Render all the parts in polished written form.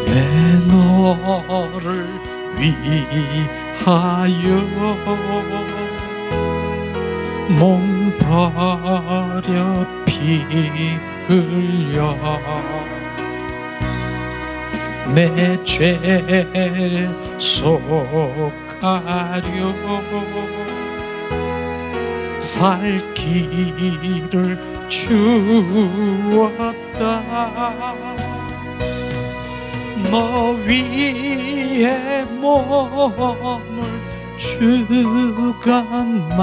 내 너를 위하여 몸 버려 피 흘려 내 죄를 속하려 살 길을 주었다. 너 위에 몸을 주건만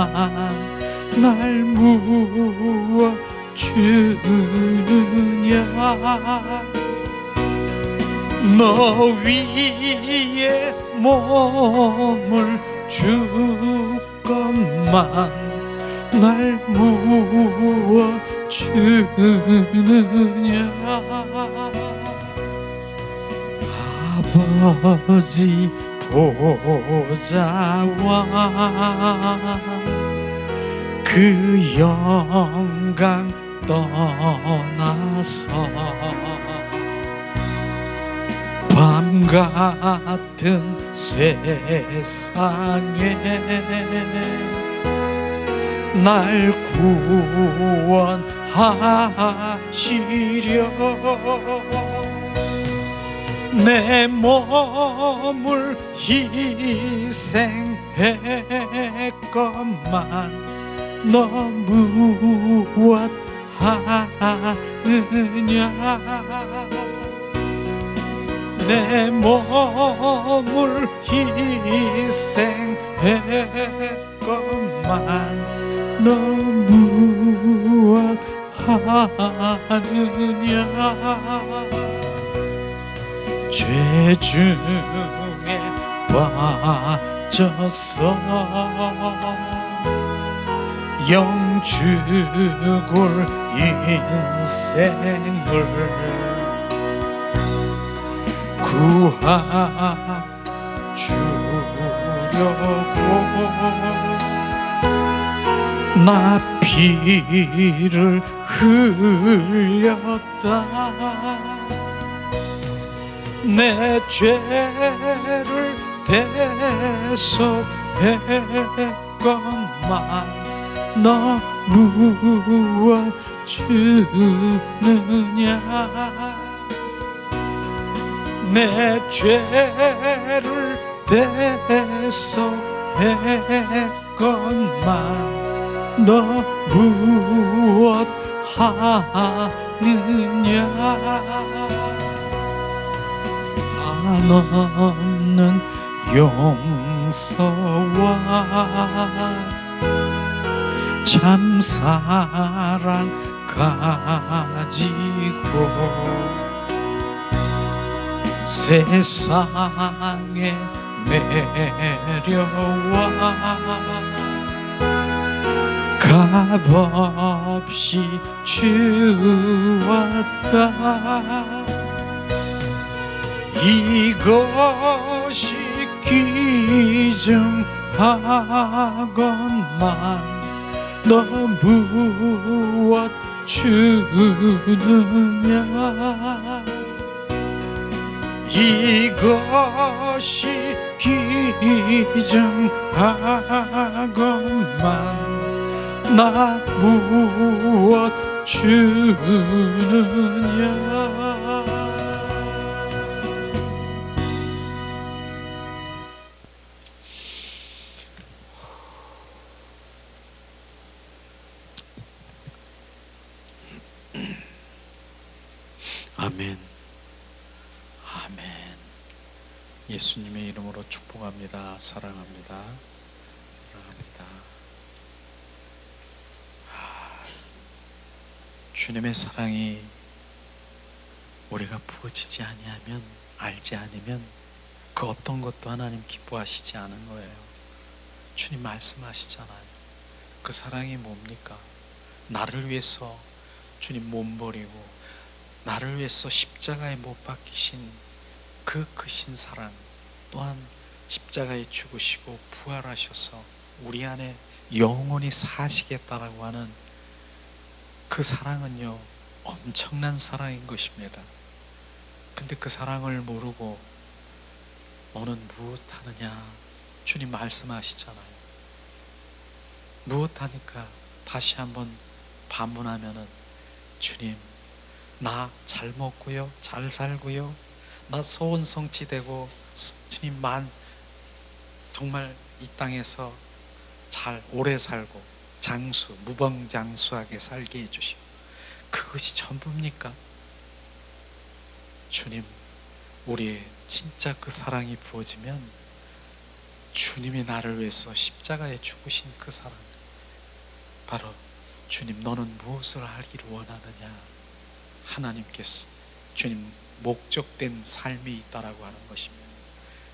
날 무엇 주느냐. 너 위에 몸을 주건만 날 무엇 주느냐. 아버지 보좌와 그 영광 떠나서 밤 같은 세상에 날 구원하시려 내 몸을 희생했건만 너 무엇 하느냐. 내 몸을 희생했건만 너 무엇 하느냐. 죄 중에 빠져서 영 죽을 인생을 구하주려고 나 피를 흘렸다. 내 죄를 대속했건만 너 무엇 주느냐. 내 죄를 대속했건만 너 무엇 하느냐. 한없는 용서와 참 사랑 가지고 세상에 내려와 값없이 주었다. 이것이 귀중하건만 너 무엇 주느냐. 이것이 귀중하건만 나 무엇 주느냐. 아멘. 아멘. 예수님의 이름으로 축복합니다. 사랑합니다. 사랑합니다. 주님의 사랑이 우리가 부어지지 아니하면, 알지 않으면 그 어떤 것도 하나님 기뻐하시지 않은 거예요. 주님 말씀하시잖아요. 그 사랑이 뭡니까? 나를 위해서 주님 몸 버리고 나를 위해서 십자가에 못 박히신 그 크신 사랑, 또한 십자가에 죽으시고 부활하셔서 우리 안에 영원히 사시겠다라고 하는 그 사랑은요, 엄청난 사랑인 것입니다. 근데 그 사랑을 모르고 너는 무엇하느냐 주님 말씀하시잖아요. 무엇하니까 다시 한번 반문하면은 주님 나 잘 먹고요 잘 살고요 나 소원 성취되고 주님만 정말 이 땅에서 잘 오래 살고 장수 무병장수하게 살게 해주시고 그것이 전부입니까? 주님 우리의 진짜 그 사랑이 부어지면 주님이 나를 위해서 십자가에 죽으신 그 사랑 바로 주님 너는 무엇을 하기를 원하느냐 하나님께서 주님 목적된 삶이 있다라고 하는 것입니다.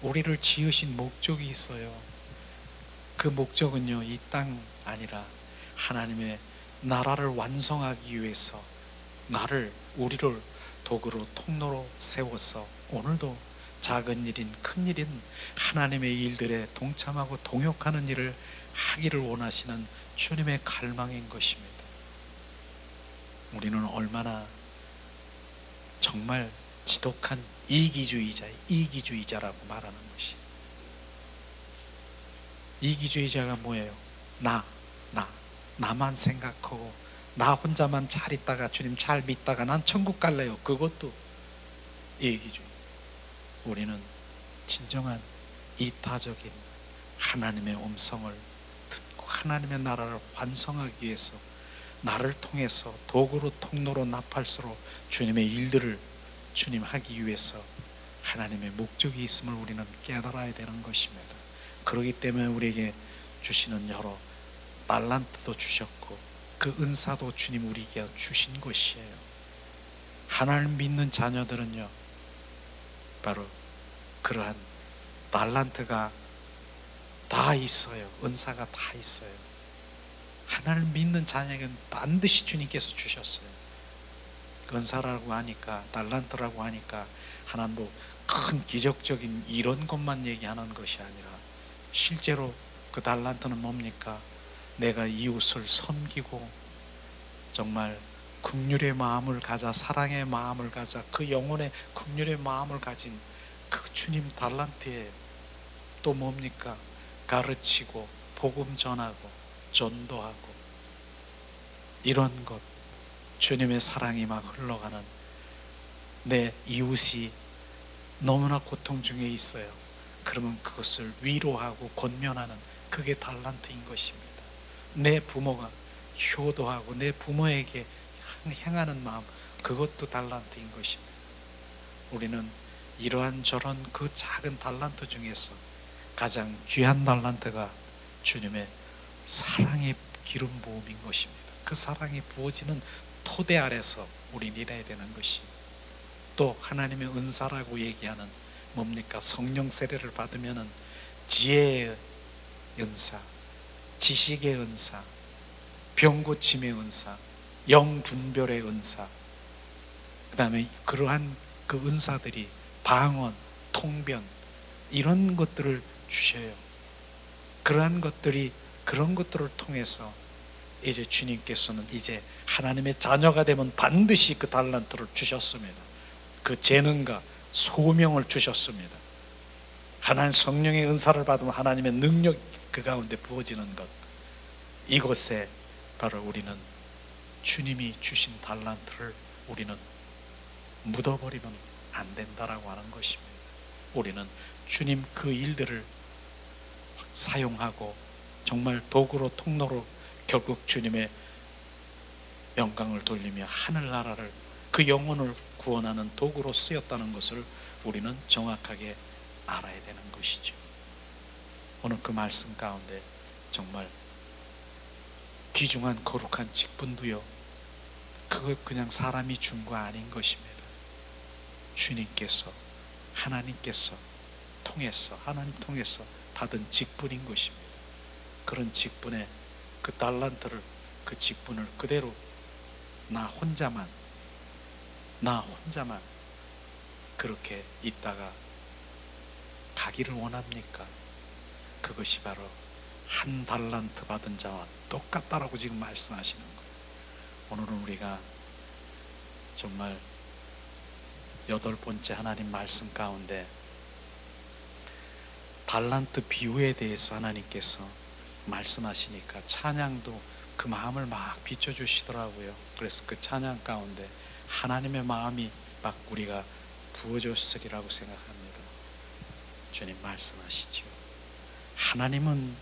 우리를 지으신 목적이 있어요. 그 목적은요 이 땅 아니라 하나님의 나라를 완성하기 위해서 우리를 도구로 통로로 세워서 오늘도 작은 일인 큰 일인 하나님의 일들에 동참하고 동역하는 일을 하기를 원하시는 주님의 갈망인 것입니다. 우리는 얼마나 정말 지독한 이기주의자라고 말하는 것이. 이기주의자가 뭐예요? 나만 생각하고 나 혼자만 잘 있다가 주님 잘 믿다가 난 천국 갈래요. 그것도 이기주의. 우리는 진정한 이타적인 하나님의 음성을 듣고 하나님의 나라를 완성하기 위해서 나를 통해서 도구로 통로로 나팔수로 주님의 일들을 주님 하기 위해서 하나님의 목적이 있음을 우리는 깨달아야 되는 것입니다. 그렇기 때문에 우리에게 주시는 여러 달란트도 주셨고 그 은사도 주님 우리에게 주신 것이에요. 하나님 믿는 자녀들은요 바로 그러한 달란트가 다 있어요. 은사가 다 있어요. 하나님 믿는 자녀에게는 반드시 주님께서 주셨어요. 은사라고 하니까 달란트라고 하니까 하나님 뭐 큰 기적적인 이런 것만 얘기하는 것이 아니라 실제로 그 달란트는 뭡니까? 내가 이웃을 섬기고 정말 긍휼의 마음을 가져 사랑의 마음을 가져 그 영혼의 긍휼의 마음을 가진 그 주님 달란트에 또 뭡니까? 가르치고 복음 전하고 전도하고 이런 것 주님의 사랑이 막 흘러가는 내 이웃이 너무나 고통 중에 있어요. 그러면 그것을 위로하고 권면하는 그게 달란트인 것입니다. 내 부모가 효도하고 내 부모에게 행하는 마음 그것도 달란트인 것입니다. 우리는 이러한 저런 그 작은 달란트 중에서 가장 귀한 달란트가 주님의 사랑의 기름 부음인 것입니다. 그 사랑이 부어지는 토대 아래서 우리는 일해야 되는 것이 또 하나님의 은사라고 얘기하는 뭡니까? 성령 세례를 받으면은 지혜의 은사, 지식의 은사, 병 고침의 은사, 영 분별의 은사, 그 다음에 그러한 그 은사들이 방언, 통변 이런 것들을 주셔요. 그러한 그런 것들을 통해서 이제 주님께서는 이제 하나님의 자녀가 되면 반드시 그 달란트를 주셨습니다. 그 재능과 소명을 주셨습니다. 하나님 성령의 은사를 받으면 하나님의 능력 그 가운데 부어지는 것 이것에 바로 우리는 주님이 주신 달란트를 우리는 묻어버리면 안 된다라고 하는 것입니다. 우리는 주님 그 일들을 사용하고 정말 도구로 통로로 결국 주님의 영광을 돌리며 하늘나라를 그 영혼을 구원하는 도구로 쓰였다는 것을 우리는 정확하게 알아야 되는 것이죠. 오늘 그 말씀 가운데 정말 귀중한 거룩한 직분도요 그거 그냥 사람이 준 거 아닌 것입니다. 주님께서 하나님께서 하나님 통해서 받은 직분인 것입니다. 그런 직분에 그 달란트를 그 직분을 그대로 나 혼자만 그렇게 있다가 가기를 원합니까? 그것이 바로 한 달란트 받은 자와 똑같다라고 지금 말씀하시는 거예요. 오늘은 우리가 정말 8번째 하나님 말씀 가운데 달란트 비유에 대해서 하나님께서 말씀하시니까 찬양도 그 마음을 막 비춰주시더라고요. 그래서 그 찬양 가운데 하나님의 마음이 막 우리가 부어졌으리라고 생각합니다. 주님 말씀하시죠. 하나님은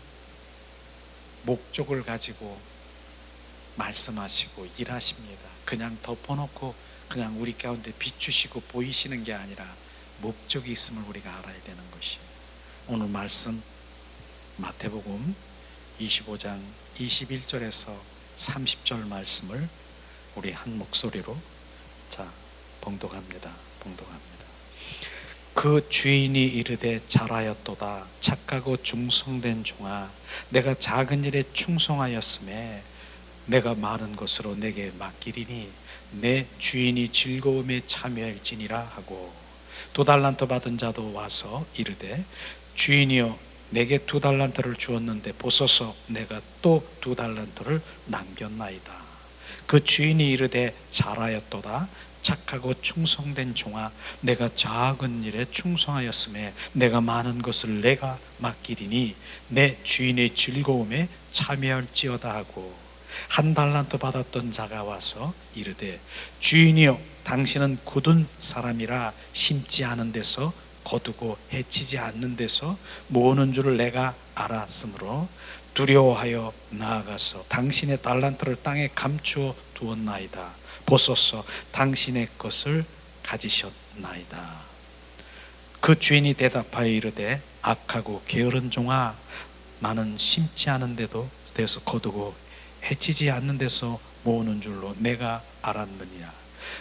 목적을 가지고 말씀하시고 일하십니다. 그냥 덮어놓고 그냥 우리 가운데 비추시고 보이시는 게 아니라 목적이 있음을 우리가 알아야 되는 것이에요. 오늘 말씀 마태복음 25장 21절에서 30절 말씀을 우리 한 목소리로 봉독합니다. 그 주인이 이르되 잘하였도다 착하고 충성된 종아 내가 작은 일에 충성하였음에 내가 많은 것으로 내게 맡기리니 내 주인이 즐거움에 참여할지니라 하고 2달란트 받은 자도 와서 이르되 주인이여 내게 2달란트를 주었는데 보소서 내가 또 2달란트를 남겼나이다. 그 주인이 이르되 잘하였도다 착하고 충성된 종아 내가 작은 일에 충성하였음에 내가 많은 것을 내가 맡기리니 내 주인의 즐거움에 참여할지어다 하고 1달란트 받았던 자가 와서 이르되 주인이여 당신은 굳은 사람이라 심지 않은 데서 거두고 해치지 않는 데서 모으는 줄을 내가 알았으므로 두려워하여 나아가서 당신의 달란트를 땅에 감추어 두었나이다. 보소서 당신의 것을 가지셨나이다. 그 주인이 대답하여 이르되 악하고 게으른 종아 나는 심지 않은 데서 거두고 해치지 않는 데서 모으는 줄로 내가 알았느니라.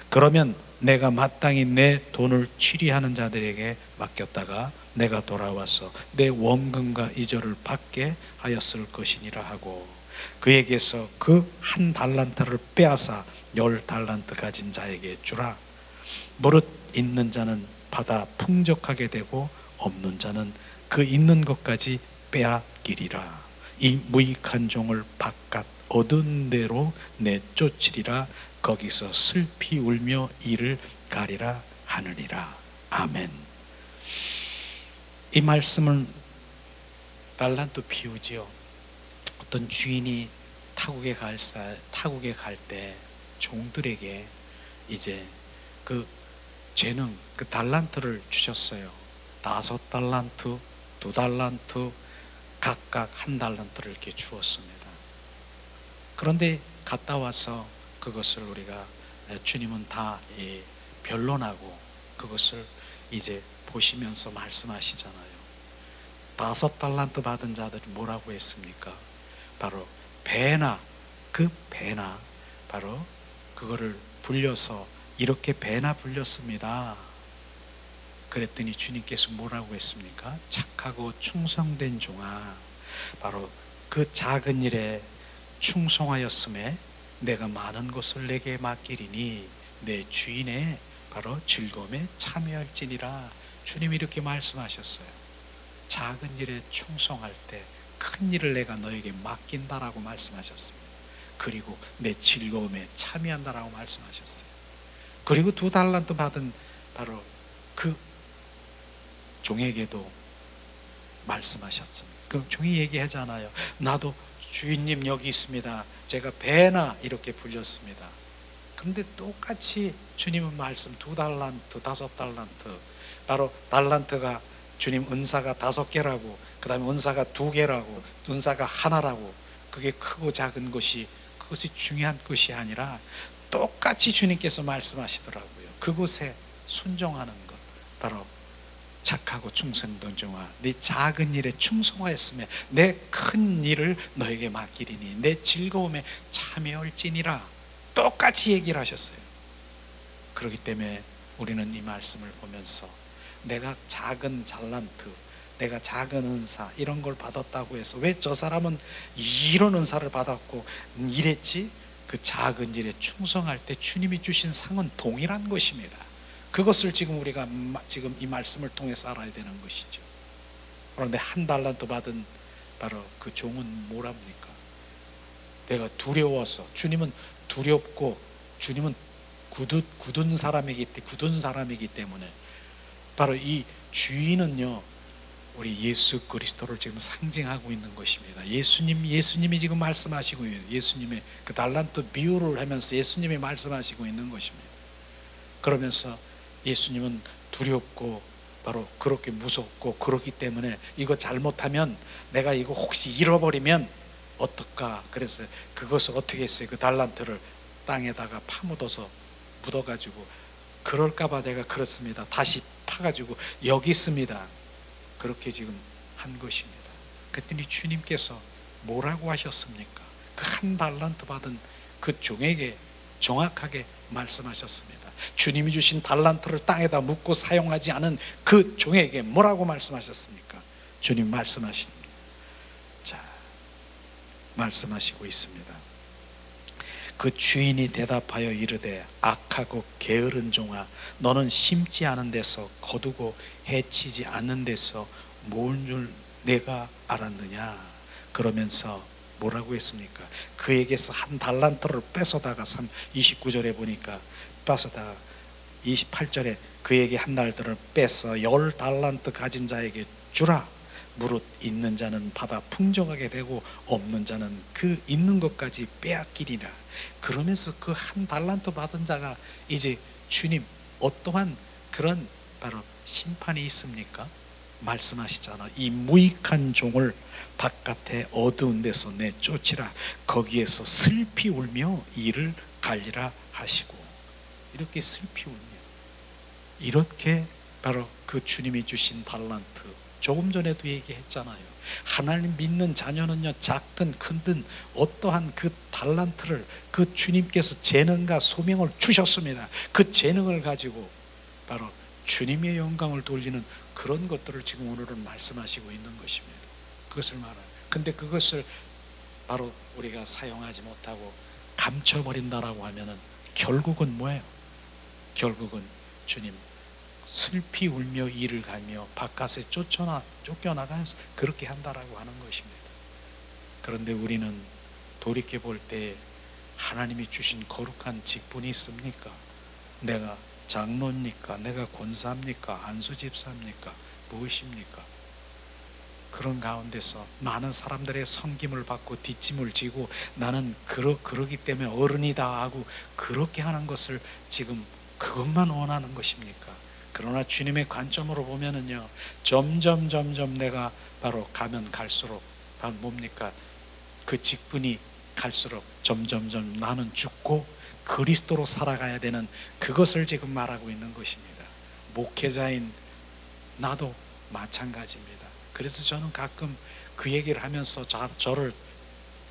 그러면 내가 마땅히 내 돈을 취리하는 자들에게 맡겼다가 내가 돌아와서 내 원금과 이자를 받게 하였을 것이니라 하고 그에게서 그 1달란트를 빼앗아 10달란트 가진 자에게 주라. 버릇 있는 자는 받아 풍족하게 되고 없는 자는 그 있는 것까지 빼앗기리라. 이 무익한 종을 바깥 얻은 대로 내쫓으리라. 거기서 슬피 울며 이를 가리라 하느니라. 아멘. 이 말씀은 달란트 비유지요. 어떤 주인이 타국에 갈 때 종들에게 이제 그 재능, 그 달란트를 주셨어요. 5달란트, 2달란트, 각각 1달란트를 이렇게 주었습니다. 그런데 갔다 와서 그것을 우리가 주님은 다 변론하고 그것을 이제 보시면서 말씀하시잖아요. 5달란트 받은 자들이 뭐라고 했습니까? 바로 배나 바로 그거를 불려서 이렇게 배나 불렸습니다. 그랬더니 주님께서 뭐라고 했습니까? 착하고 충성된 종아 바로 그 작은 일에 충성하였음에 내가 많은 것을 내게 맡기리니 내 주인의 바로 즐거움에 참여할지니라. 주님이 이렇게 말씀하셨어요. 작은 일에 충성할 때 큰 일을 내가 너에게 맡긴다라고 말씀하셨습니다. 그리고 내 즐거움에 참여한다라고 말씀하셨어요. 그리고 2달란트 받은 바로 그 종에게도 말씀하셨습니다. 그 종이 얘기하잖아요. 나도 주인님 여기 있습니다. 제가 배나 이렇게 불렸습니다. 그런데 똑같이 주님은 말씀 2달란트, 5달란트 바로 달란트가 주님 은사가 5개라고 그 다음에 은사가 2개라고 은사가 하나라고 그게 크고 작은 것이 그것이 중요한 것이 아니라 똑같이 주님께서 말씀하시더라고요. 그곳에 순종하는 것 바로 착하고 충성된 종아 네 작은 일에 충성하였으며 내 큰 일을 너에게 맡기리니 내 즐거움에 참여할지니라. 똑같이 얘기를 하셨어요. 그렇기 때문에 우리는 이 말씀을 보면서 내가 작은 달란트 내가 작은 은사 이런 걸 받았다고 해서 왜 저 사람은 이런 은사를 받았고 이랬지? 그 작은 일에 충성할 때 주님이 주신 상은 동일한 것입니다. 그것을 지금 우리가 지금 이 말씀을 통해서 알아야 되는 것이죠. 그런데 1달란트 받은 바로 그 종은 뭐랍니까? 내가 두려워서 주님은 두렵고 주님은 굳은 사람이기 때문에 바로 이 주인은요, 우리 예수 그리스도를 지금 상징하고 있는 것입니다. 예수님이 지금 말씀하시고 있는, 예수님의 그 달란트 비유를 하면서 예수님이 말씀하시고 있는 것입니다. 그러면서 예수님은 두렵고 바로 그렇게 무섭고 그렇기 때문에 이거 잘못하면 내가 이거 혹시 잃어버리면 어떨까? 그래서 그것을 어떻게 했어요? 그 달란트를 땅에다가 파묻어서 묻어가지고, 그럴까봐 내가 그렇습니다. 다시 파가지고 여기 있습니다. 그렇게 지금 한 것입니다. 그랬더니 주님께서 뭐라고 하셨습니까? 그 한 달란트 받은 그 종에게 정확하게 말씀하셨습니다. 주님이 주신 달란트를 땅에다 묻고 사용하지 않은 그 종에게 뭐라고 말씀하셨습니까? 주님 말씀하십니다. 자, 말씀하시고 있습니다. 그 주인이 대답하여 이르되 악하고 게으른 종아, 너는 심지 않은 데서 거두고 해치지 않는 데서 모은 줄 내가 알았느냐? 그러면서 뭐라고 했습니까? 그에게서 한 달란트를 뺏어다가 29절에 보니까 뺏어다가 28절에 그에게 한 달란트를 뺏어 10달란트 가진 자에게 주라. 무릇 있는 자는 받아 풍족하게 되고 없는 자는 그 있는 것까지 빼앗기리라. 그러면서 그 한 달란트 받은 자가 이제 주님 어떠한 그런 바로 심판이 있습니까? 말씀하시잖아. 이 무익한 종을 바깥에 어두운 데서 내쫓으라. 거기에서 슬피 울며 이를 갈리라 하시고, 이렇게 슬피 울며, 이렇게 바로 그 주님이 주신 달란트, 조금 전에도 얘기했잖아요. 하나님 믿는 자녀는요, 작든 큰든 어떠한 그 달란트를 그 주님께서 재능과 소명을 주셨습니다. 그 재능을 가지고 바로 주님의 영광을 돌리는 그런 것들을 지금 오늘은 말씀하시고 있는 것입니다. 그것을 말해요. 근데 그것을 바로 우리가 사용하지 못하고 감춰버린다라고 하면은 결국은 뭐예요? 결국은 주님 슬피 울며 이를 갈며 바깥에 쫓겨나가면서 그렇게 한다라고 하는 것입니다. 그런데 우리는 돌이켜 볼 때 하나님이 주신 거룩한 직분이 있습니까? 내가 장로입니까? 내가 권사입니까? 안수집사입니까? 무엇입니까? 그런 가운데서 많은 사람들의 섬김을 받고 뒷짐을 지고 나는 그러기 때문에 어른이다 하고 그렇게 하는 것을 지금 그것만 원하는 것입니까? 그러나 주님의 관점으로 보면은요, 점점 내가 바로 가면 갈수록 바로 뭡니까? 그 직분이 갈수록 점점 나는 죽고 그리스도로 살아가야 되는 그것을 지금 말하고 있는 것입니다. 목회자인 나도 마찬가지입니다. 그래서 저는 가끔 그 얘기를 하면서 저를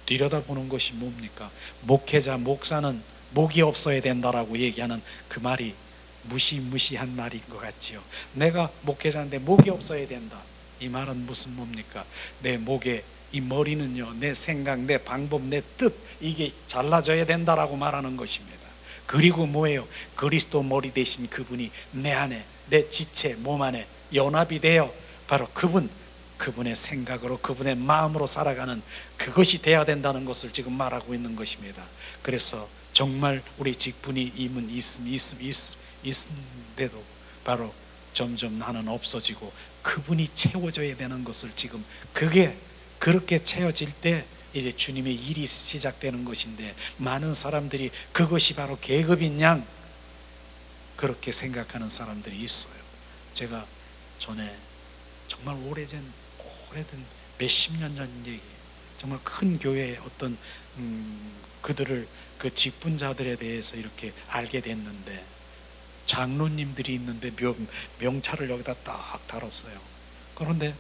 들여다보는 것이 뭡니까? 목회자, 목사는 목이 없어야 된다라고 얘기하는 그 말이 무시한 말인 것 같지요. 내가 목회자인데 목이 없어야 된다. 이 말은 무슨 뭡니까? 내 목에 이 머리는요, 내 생각, 내 방법, 내 뜻, 이게 잘라져야 된다라고 말하는 것입니다. 그리고 뭐예요? 그리스도 머리 대신 그분이 내 안에, 내 지체, 몸 안에 연합이 되어 바로 그분의 생각으로, 그분의 마음으로 살아가는 그것이 돼야 된다는 것을 지금 말하고 있는 것입니다. 그래서 정말 우리 직분이 있음에도 바로 점점 나는 없어지고 그분이 채워져야 되는 것을 지금 그렇게 채워질 때 이제 주님의 일이 시작되는 것인데, 많은 사람들이 그것이 바로 계급인 양 그렇게 생각하는 사람들이 있어요. 제가 전에 정말 오래된 몇십 년 전 얘기, 정말 큰 교회의 어떤 그들을 그 직분자들에 대해서 이렇게 알게 됐는데, 장로님들이 있는데 명찰을 여기다 딱 달았어요. 그런데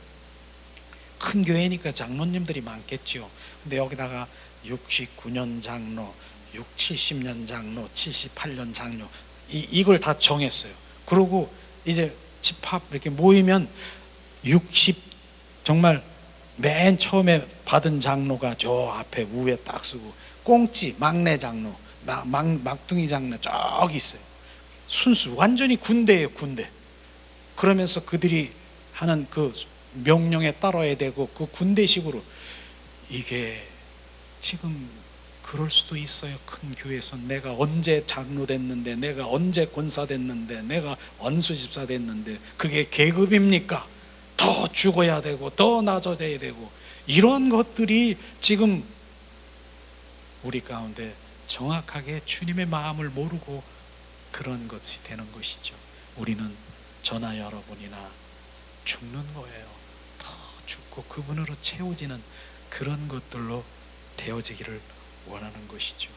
큰 교회니까 장로님들이 많겠죠. 근데 여기다가 69년 장로, 70년 장로, 78년 장로, 이걸 다 정했어요. 그리고 이제 집합 이렇게 모이면 정말 맨 처음에 받은 장로가 저 앞에 우에 딱 쓰고, 꽁찌 막내 장로, 막둥이 장로 저기 있어요. 순수 완전히 군대예요, 군대. 그러면서 그들이 하는 그 명령에 따라야 되고 그 군대식으로, 이게 지금 그럴 수도 있어요. 큰 교회에서 내가 언제 장로 됐는데, 내가 언제 권사 됐는데, 내가 원수 집사 됐는데, 그게 계급입니까? 더 죽어야 되고 더 낮아져야 되고, 이런 것들이 지금 우리 가운데 정확하게 주님의 마음을 모르고 그런 것이 되는 것이죠. 우리는 저나 여러분이나 죽는 거예요. 더 죽고 그분으로 채워지는 그런 것들로 되어지기를 원하는 것이죠.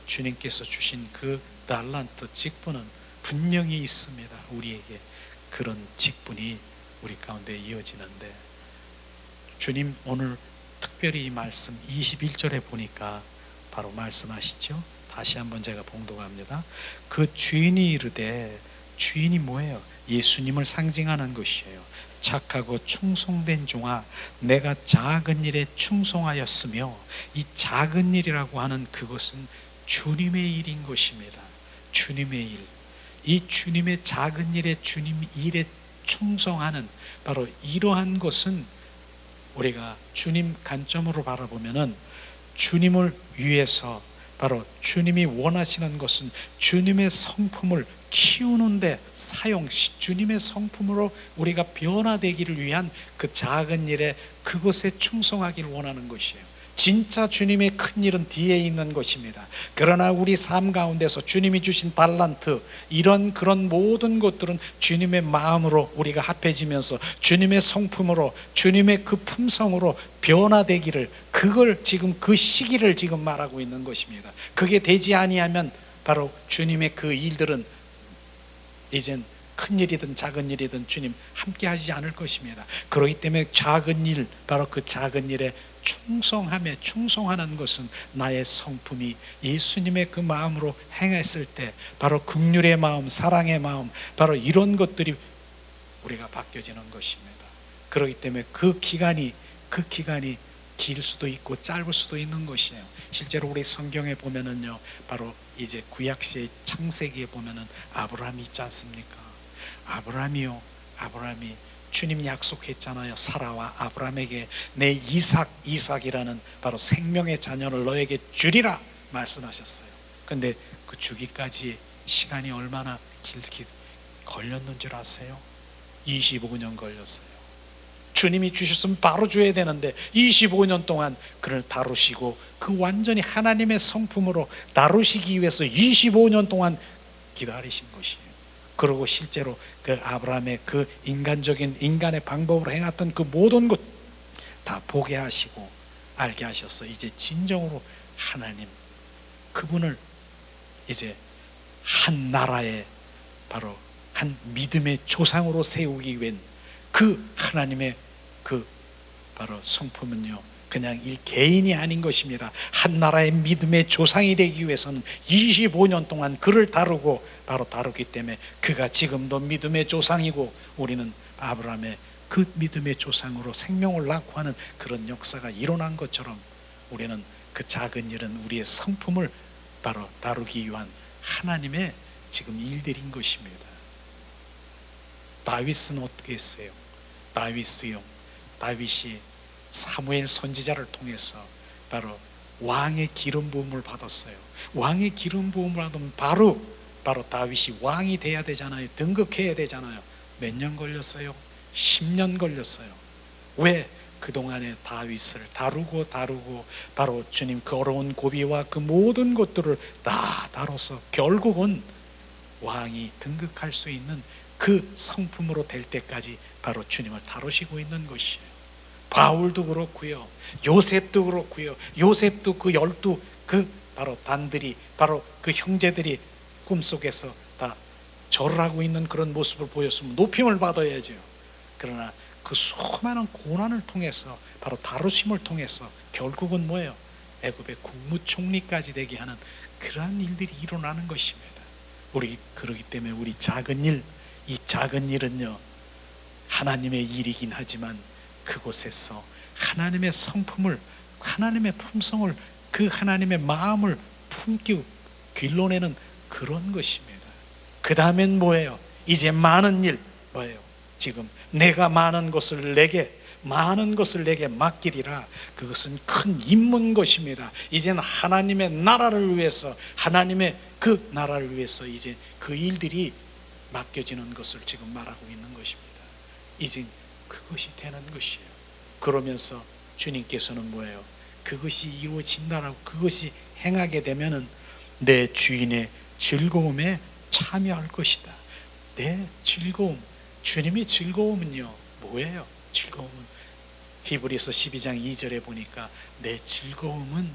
주님께서 주신 그 달란트 직분은 분명히 있습니다. 우리에게 그런 직분이 우리 가운데 이어지는데, 주님 오늘 특별히 이 말씀 21절에 보니까 바로 말씀하시죠. 다시 한번 제가 봉독합니다. 그 주인이 이르되, 주인이 뭐예요? 예수님을 상징하는 것이에요. 착하고 충성된 종아, 내가 작은 일에 충성하였으며, 이 작은 일이라고 하는 그것은 주님의 일인 것입니다. 주님의 일. 이 주님의 작은 일에, 주님 일에 충성하는 바로 이러한 것은 우리가 주님 관점으로 바라보면은 주님을 위해서, 바로 주님이 원하시는 것은 주님의 성품을 키우는데 주님의 성품으로 우리가 변화되기를 위한 그 작은 일에, 그것에 충성하기를 원하는 것이에요. 진짜 주님의 큰 일은 뒤에 있는 것입니다. 그러나 우리 삶 가운데서 주님이 주신 달란트, 이런 그런 모든 것들은 주님의 마음으로 우리가 합해지면서 주님의 성품으로, 주님의 그 품성으로 변화되기를, 그걸 지금 그 시기를 지금 말하고 있는 것입니다. 그게 되지 아니하면 바로 주님의 그 일들은 이젠 큰 일이든 작은 일이든 주님 함께 하지 않을 것입니다. 그렇기 때문에 작은 일, 바로 그 작은 일에 충성하는 것은 나의 성품이 예수님의 그 마음으로 행했을 때, 바로 긍휼의 마음, 사랑의 마음, 바로 이런 것들이 우리가 바뀌어지는 것입니다. 그렇기 때문에 그 기간이 길 수도 있고 짧을 수도 있는 것이에요. 실제로 우리 성경에 보면은요, 바로 이제 구약시의 창세기에 보면은 아브라함이 있지 않습니까? 아브라함이 주님 약속했잖아요. 사라와 아브라함에게 내 이삭이라는 바로 생명의 자녀를 너에게 주리라 말씀하셨어요. 근데 그 주기까지 시간이 얼마나 길게 걸렸는 줄 아세요? 25년 걸렸어요. 주님이 주셨으면 바로 줘야 되는데 25년 동안 그를 다루시고, 그 완전히 하나님의 성품으로 다루시기 위해서 25년 동안 기다리신 것이에요. 그리고 실제로 그 아브라함의 그 인간의 방법으로 행했던 그 모든 것 다 보게 하시고 알게 하셔서 이제 진정으로 하나님, 그분을 이제 한 나라의 바로 한 믿음의 조상으로 세우기 위한 그 하나님의 그 바로 성품은요, 그냥 개인이 아닌 것입니다. 한 나라의 믿음의 조상이 되기 위해서는 25년 동안 그를 다루고 바로 다루기 때문에 그가 지금도 믿음의 조상이고, 우리는 아브라함의 그 믿음의 조상으로 생명을 낳고 하는 그런 역사가 일어난 것처럼, 우리는 그 작은 일은 우리의 성품을 바로 다루기 위한 하나님의 지금 일들인 것입니다. 다윗은 어떻게 했어요? 다윗이 사무엘 선지자를 통해서 바로 왕의 기름 부음을 받았어요. 왕의 기름 부음을 받으면 바로 다윗이 왕이 돼야 되잖아요. 등극해야 되잖아요. 몇 년 걸렸어요? 10년 걸렸어요. 왜? 그동안에 다윗을 다루고 바로 주님 그 어려운 고비와 그 모든 것들을 다 다뤄서 결국은 왕이 등극할 수 있는 그 성품으로 될 때까지 바로 주님을 다루시고 있는 것이에요. 바울도 그렇고요, 요셉도 그렇고요. 요셉도 그 12 바로 단들이, 바로 그 형제들이 꿈속에서 다 절을 하고 있는 그런 모습을 보였으면 높임을 받아야죠. 그러나 그 수많은 고난을 통해서, 바로 다루심을 통해서 결국은 뭐예요? 애굽의 국무총리까지 되게 하는 그러한 일들이 일어나는 것입니다. 그렇기 때문에 우리 이 작은 일은요, 하나님의 일이긴 하지만 그곳에서 하나님의 성품을, 하나님의 품성을, 그 하나님의 마음을 품기 길러내는 그런 것입니다. 그 다음엔 뭐예요? 이제 많은 일, 뭐예요? 지금 내가 많은 것을 내게 많은 것을 내게 맡기리라. 그것은 큰 임무인 것입니다. 이제는 하나님의 나라를 위해서, 하나님의 그 나라를 위해서 이제 그 일들이 맡겨지는 것을 지금 말하고 있는 것입니다. 이제 그것이 되는 것이에요. 그러면서 주님께서는 뭐예요? 그것이 이루어진다라고, 그것이 행하게 되면은 내 주인의 즐거움에 참여할 것이다. 내 즐거움, 주님의 즐거움은요 뭐예요? 즐거움은 히브리서 12장 2절에 보니까 내 즐거움은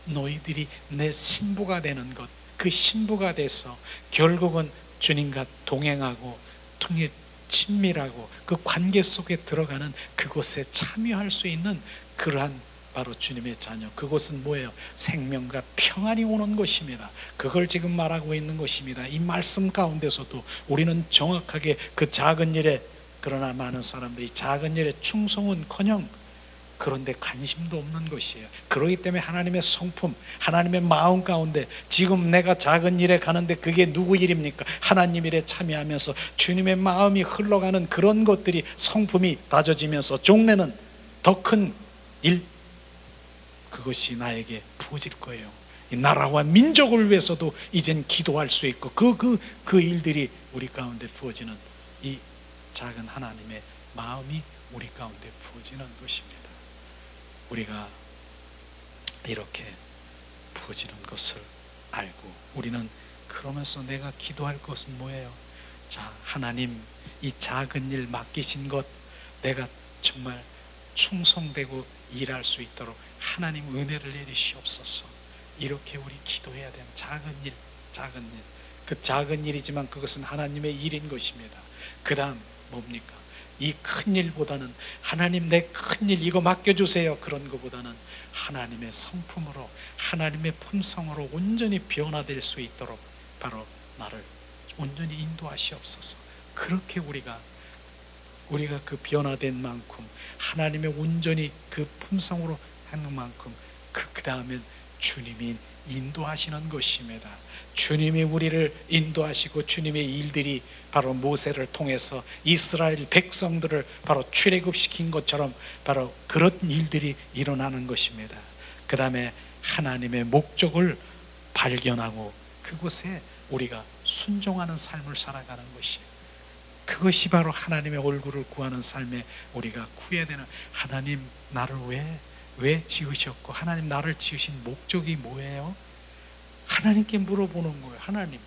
너희들이 내 신부가 되는 것, 그 신부가 돼서 결국은 주님과 동행하고 통해 친밀하고 그 관계 속에 들어가는 그곳에 참여할 수 있는 그러한 바로 주님의 자녀, 그것은 뭐예요? 생명과 평안이 오는 것입니다. 그걸 지금 말하고 있는 것입니다. 이 말씀 가운데서도 우리는 정확하게 그 작은 일에, 그러나 많은 사람들이 작은 일에 충성은커녕 그런데 관심도 없는 것이에요. 그렇기 때문에 하나님의 성품, 하나님의 마음 가운데 지금 내가 작은 일에 가는데 그게 누구 일입니까? 하나님 일에 참여하면서 주님의 마음이 흘러가는 그런 것들이, 성품이 다져지면서 종래는 더 큰 일, 그것이 나에게 부어질 거예요. 이 나라와 민족을 위해서도 이젠 기도할 수 있고 그 일들이 우리 가운데 부어지는, 이 작은 하나님의 마음이 우리 가운데 부어지는 것입니다. 우리가 이렇게 부어지는 것을 알고 우리는 그러면서 내가 기도할 것은 뭐예요? 자, 하나님, 이 작은 일 맡기신 것 내가 정말 충성되고 일할 수 있도록 하나님 은혜를 내리시옵소서. 이렇게 우리 기도해야 되는 작은 일, 그 작은 일이지만 그것은 하나님의 일인 것입니다. 그 다음 뭡니까? 이 큰 일보다는 하나님 내 큰 일 이거 맡겨주세요, 그런 것보다는 하나님의 성품으로, 하나님의 품성으로 온전히 변화될 수 있도록 바로 나를 온전히 인도하시옵소서. 그렇게 우리가 그 변화된 만큼, 하나님의 온전히 그 품성으로 하는 만큼 그 다음엔 주님이 인도하시는 것입니다. 주님이 우리를 인도하시고 주님의 일들이 바로 모세를 통해서 이스라엘 백성들을 바로 출애굽시킨 것처럼 바로 그런 일들이 일어나는 것입니다. 그 다음에 하나님의 목적을 발견하고 그곳에 우리가 순종하는 삶을 살아가는 것이에요. 그것이 바로 하나님의 얼굴을 구하는 삶에 우리가 구해야 되는, 하나님 나를 왜 지으셨고 하나님 나를 지으신 목적이 뭐예요? 하나님께 물어보는 거예요. 하나님,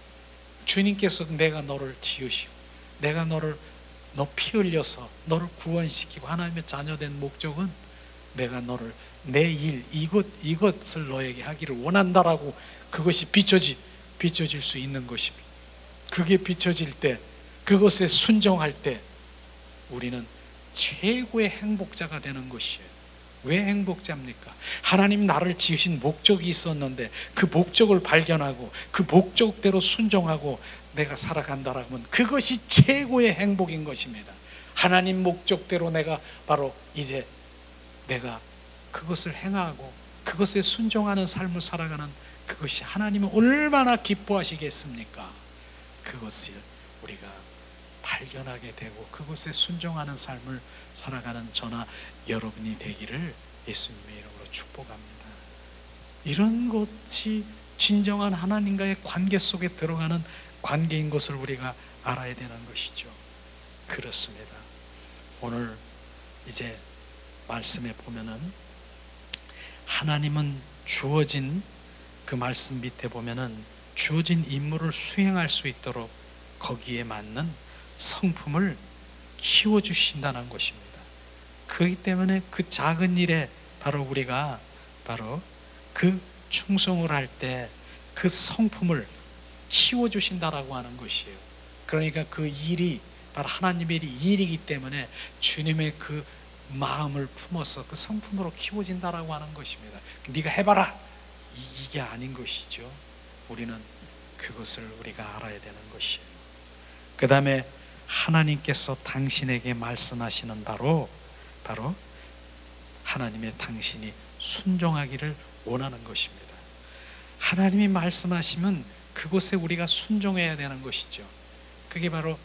주님께서 내가 너를 지으시고 내가 너 피 흘려서 너를 구원시키고 하나님의 자녀된 목적은 내가 너를 내 일, 이것을 너에게 하기를 원한다라고, 그것이 비춰질 수 있는 것입니다. 그게 비춰질 때, 그것에 순종할 때 우리는 최고의 행복자가 되는 것이에요. 왜 행복자입니까? 하나님 나를 지으신 목적이 있었는데 그 목적을 발견하고 그 목적대로 순종하고 내가 살아간다라고 하면 그것이 최고의 행복인 것입니다. 하나님 목적대로 내가 바로 이제 내가 그것을 행하고 그것에 순종하는 삶을 살아가는, 그것이 하나님은 얼마나 기뻐하시겠습니까? 그것을 우리가 발견하게 되고 그것에 순종하는 삶을 살아가는 저나 여러분이 되기를 예수님의 이름으로 축복합니다. 이런 것이 진정한 하나님과의 관계 속에 들어가는 관계인 것을 우리가 알아야 되는 것이죠. 그렇습니다. 오늘 이제 말씀에 보면은 하나님은 주어진 그 말씀 밑에 보면은 주어진 임무를 수행할 수 있도록 거기에 맞는 성품을 키워주신다는 것입니다. 그렇기 때문에 그 작은 일에 바로 우리가 바로 그 충성을 할 때 그 성품을 키워주신다라고 하는 것이에요. 그러니까 그 일이 바로 하나님의 일이기 때문에 주님의 그 마음을 품어서 그 성품으로 키워진다라고 하는 것입니다. 네가 해봐라, 이게 아닌 것이죠. 우리는 그것을 우리가 알아야 되는 것이에요. 그 다음에 하나님께서 당신에게 말씀하시는 바로 하나님의 당신이 순종하기를 원하는 것입니다. 하나님이 말씀하시면 그곳에 우리가 순종해야 되는 것이죠. 그게 바로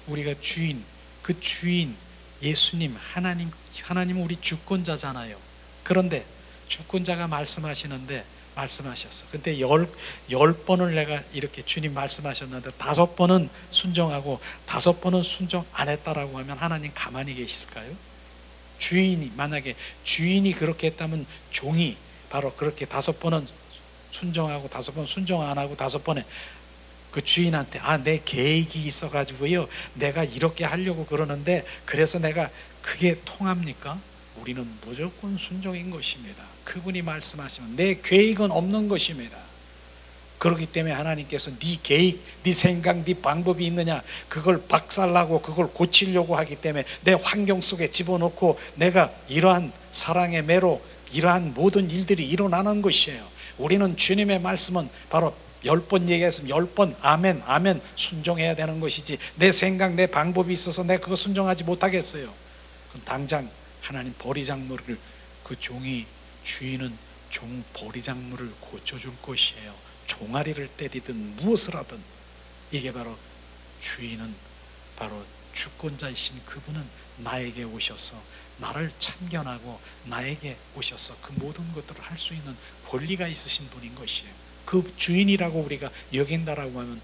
우리가 그 주인, 예수님, 하나님은 우리 주권자잖아요. 그런데 주권자가 말씀하시는데 말씀하셨어. 근데 열 번을 내가 이렇게 주님 말씀하셨는데 5번은 순종하고 5번은 순종 안 했다라고 하면 하나님 가만히 계실까요? 만약에 주인이 그렇게 했다면 종이 바로 그렇게 5번은 순종하고 5번 순종 안 하고 5번에 그 주인한테 내 계획이 있어가지고요, 내가 이렇게 하려고 그러는데 그래서 내가 그게 통합니까? 우리는 무조건 순종인 것입니다. 그분이 말씀하시면 내 계획은 없는 것입니다. 그렇기 때문에 하나님께서 네 계획, 네 생각, 네 방법이 있느냐, 그걸 박살나고 그걸 고치려고 하기 때문에 내 환경 속에 집어넣고 내가 이러한 사랑의 매로 이러한 모든 일들이 일어나는 것이에요. 우리는 주님의 말씀은 바로 10번 얘기했으면 10번 아멘 아멘 순종해야 되는 것이지, 내 생각 내 방법이 있어서 내가 그거 순종하지 못하겠어요. 그럼 당장 하나님 버리작물을, 그 종이, 주인은 종 버리작물을 고쳐줄 것이에요. 종아리를 때리든 무엇을 하든. 이게 바로 주인은 바로 주권자이신 그분은 나에게 오셔서 나를 참견하고 나에게 오셔서 그 모든 것들을 할 수 있는 권리가 있으신 분인 것이에요. 그 주인이라고 우리가 여긴다라고 하면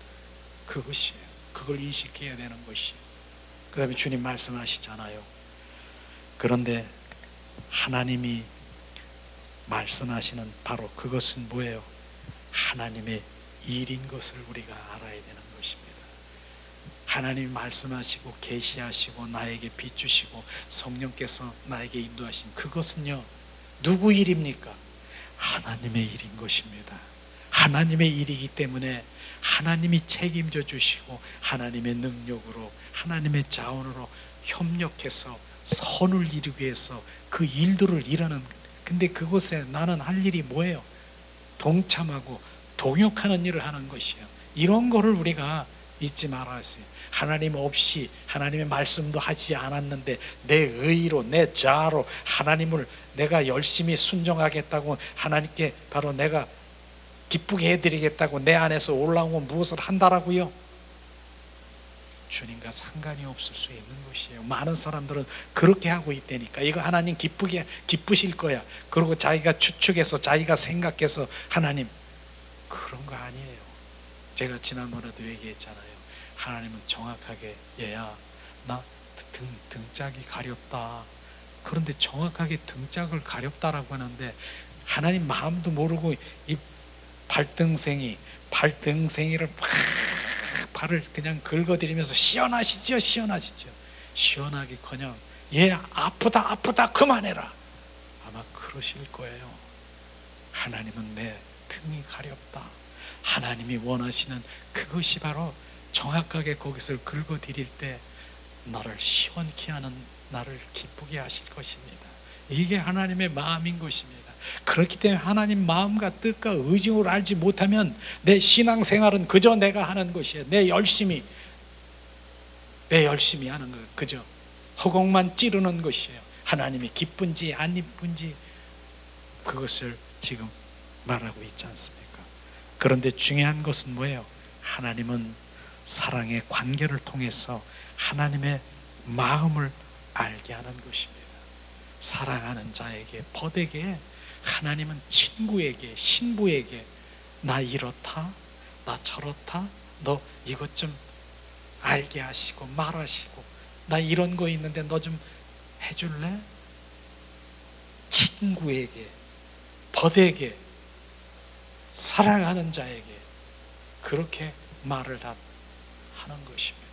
그것이에요. 그걸 인식해야 되는 것이에요. 그 다음에 주님 말씀하시잖아요. 그런데 하나님이 말씀하시는 바로 그것은 뭐예요? 하나님의 일인 것을 우리가 알아야 되는 것입니다. 하나님이 말씀하시고 계시하시고 나에게 비추시고 성령께서 나에게 인도하신 그것은요, 누구 일입니까? 하나님의 일인 것입니다. 하나님의 일이기 때문에 하나님이 책임져 주시고 하나님의 능력으로 하나님의 자원으로 협력해서 선을 이루기 위해서 그 일들을 일하는, 근데 그곳에 나는 할 일이 뭐예요? 동참하고 동역하는 일을 하는 것이에요. 이런 거를 우리가 잊지 말아야 해요. 하나님 없이 하나님의 말씀도 하지 않았는데 내 의로 내 자아로 하나님을 내가 열심히 순종하겠다고, 하나님께 바로 내가 기쁘게 해드리겠다고 내 안에서 올라온 무엇을 한다라고요? 주님과 상관이 없을 수 있는 것이에요. 많은 사람들은 그렇게 하고 있다니까. 이거 하나님 기쁘실 거야. 그리고 자기가 추측해서 자기가 생각해서 하나님, 그런 거 아니에요. 제가 지난번에도 얘기했잖아요. 하나님은 정확하게, 얘야 나 등짝이 가렵다. 그런데 정확하게 등짝을 가렵다라고 하는데 하나님 마음도 모르고 이 발등생이를 막 발을 그냥 긁어들이면서 시원하시죠? 시원하시죠? 시원하기커녕 얘 아프다 그만해라, 아마 그러실 거예요. 하나님은 내 등이 가렵다. 하나님이 원하시는 그것이 바로 정확하게 거기서 긁어들일 때 너를 시원케 하는, 나를 기쁘게 하실 것입니다. 이게 하나님의 마음인 것입니다. 그렇기 때문에 하나님 마음과 뜻과 의중을 알지 못하면 내 신앙생활은 그저 내가 하는 것이에요. 내 열심히 하는 거예요. 그저 허공만 찌르는 것이에요. 하나님이 기쁜지 안 기쁜지 그것을 지금 말하고 있지 않습니까? 그런데 중요한 것은 뭐예요? 하나님은 사랑의 관계를 통해서 하나님의 마음을 알게 하는 것입니다. 사랑하는 자에게, 벗에게, 하나님은 친구에게, 신부에게 나 이렇다, 나 저렇다, 너 이것 좀 알게 하시고 말하시고, 나 이런 거 있는데 너 좀 해줄래? 친구에게, 벗에게, 사랑하는 자에게 그렇게 말을 다 하는 것입니다.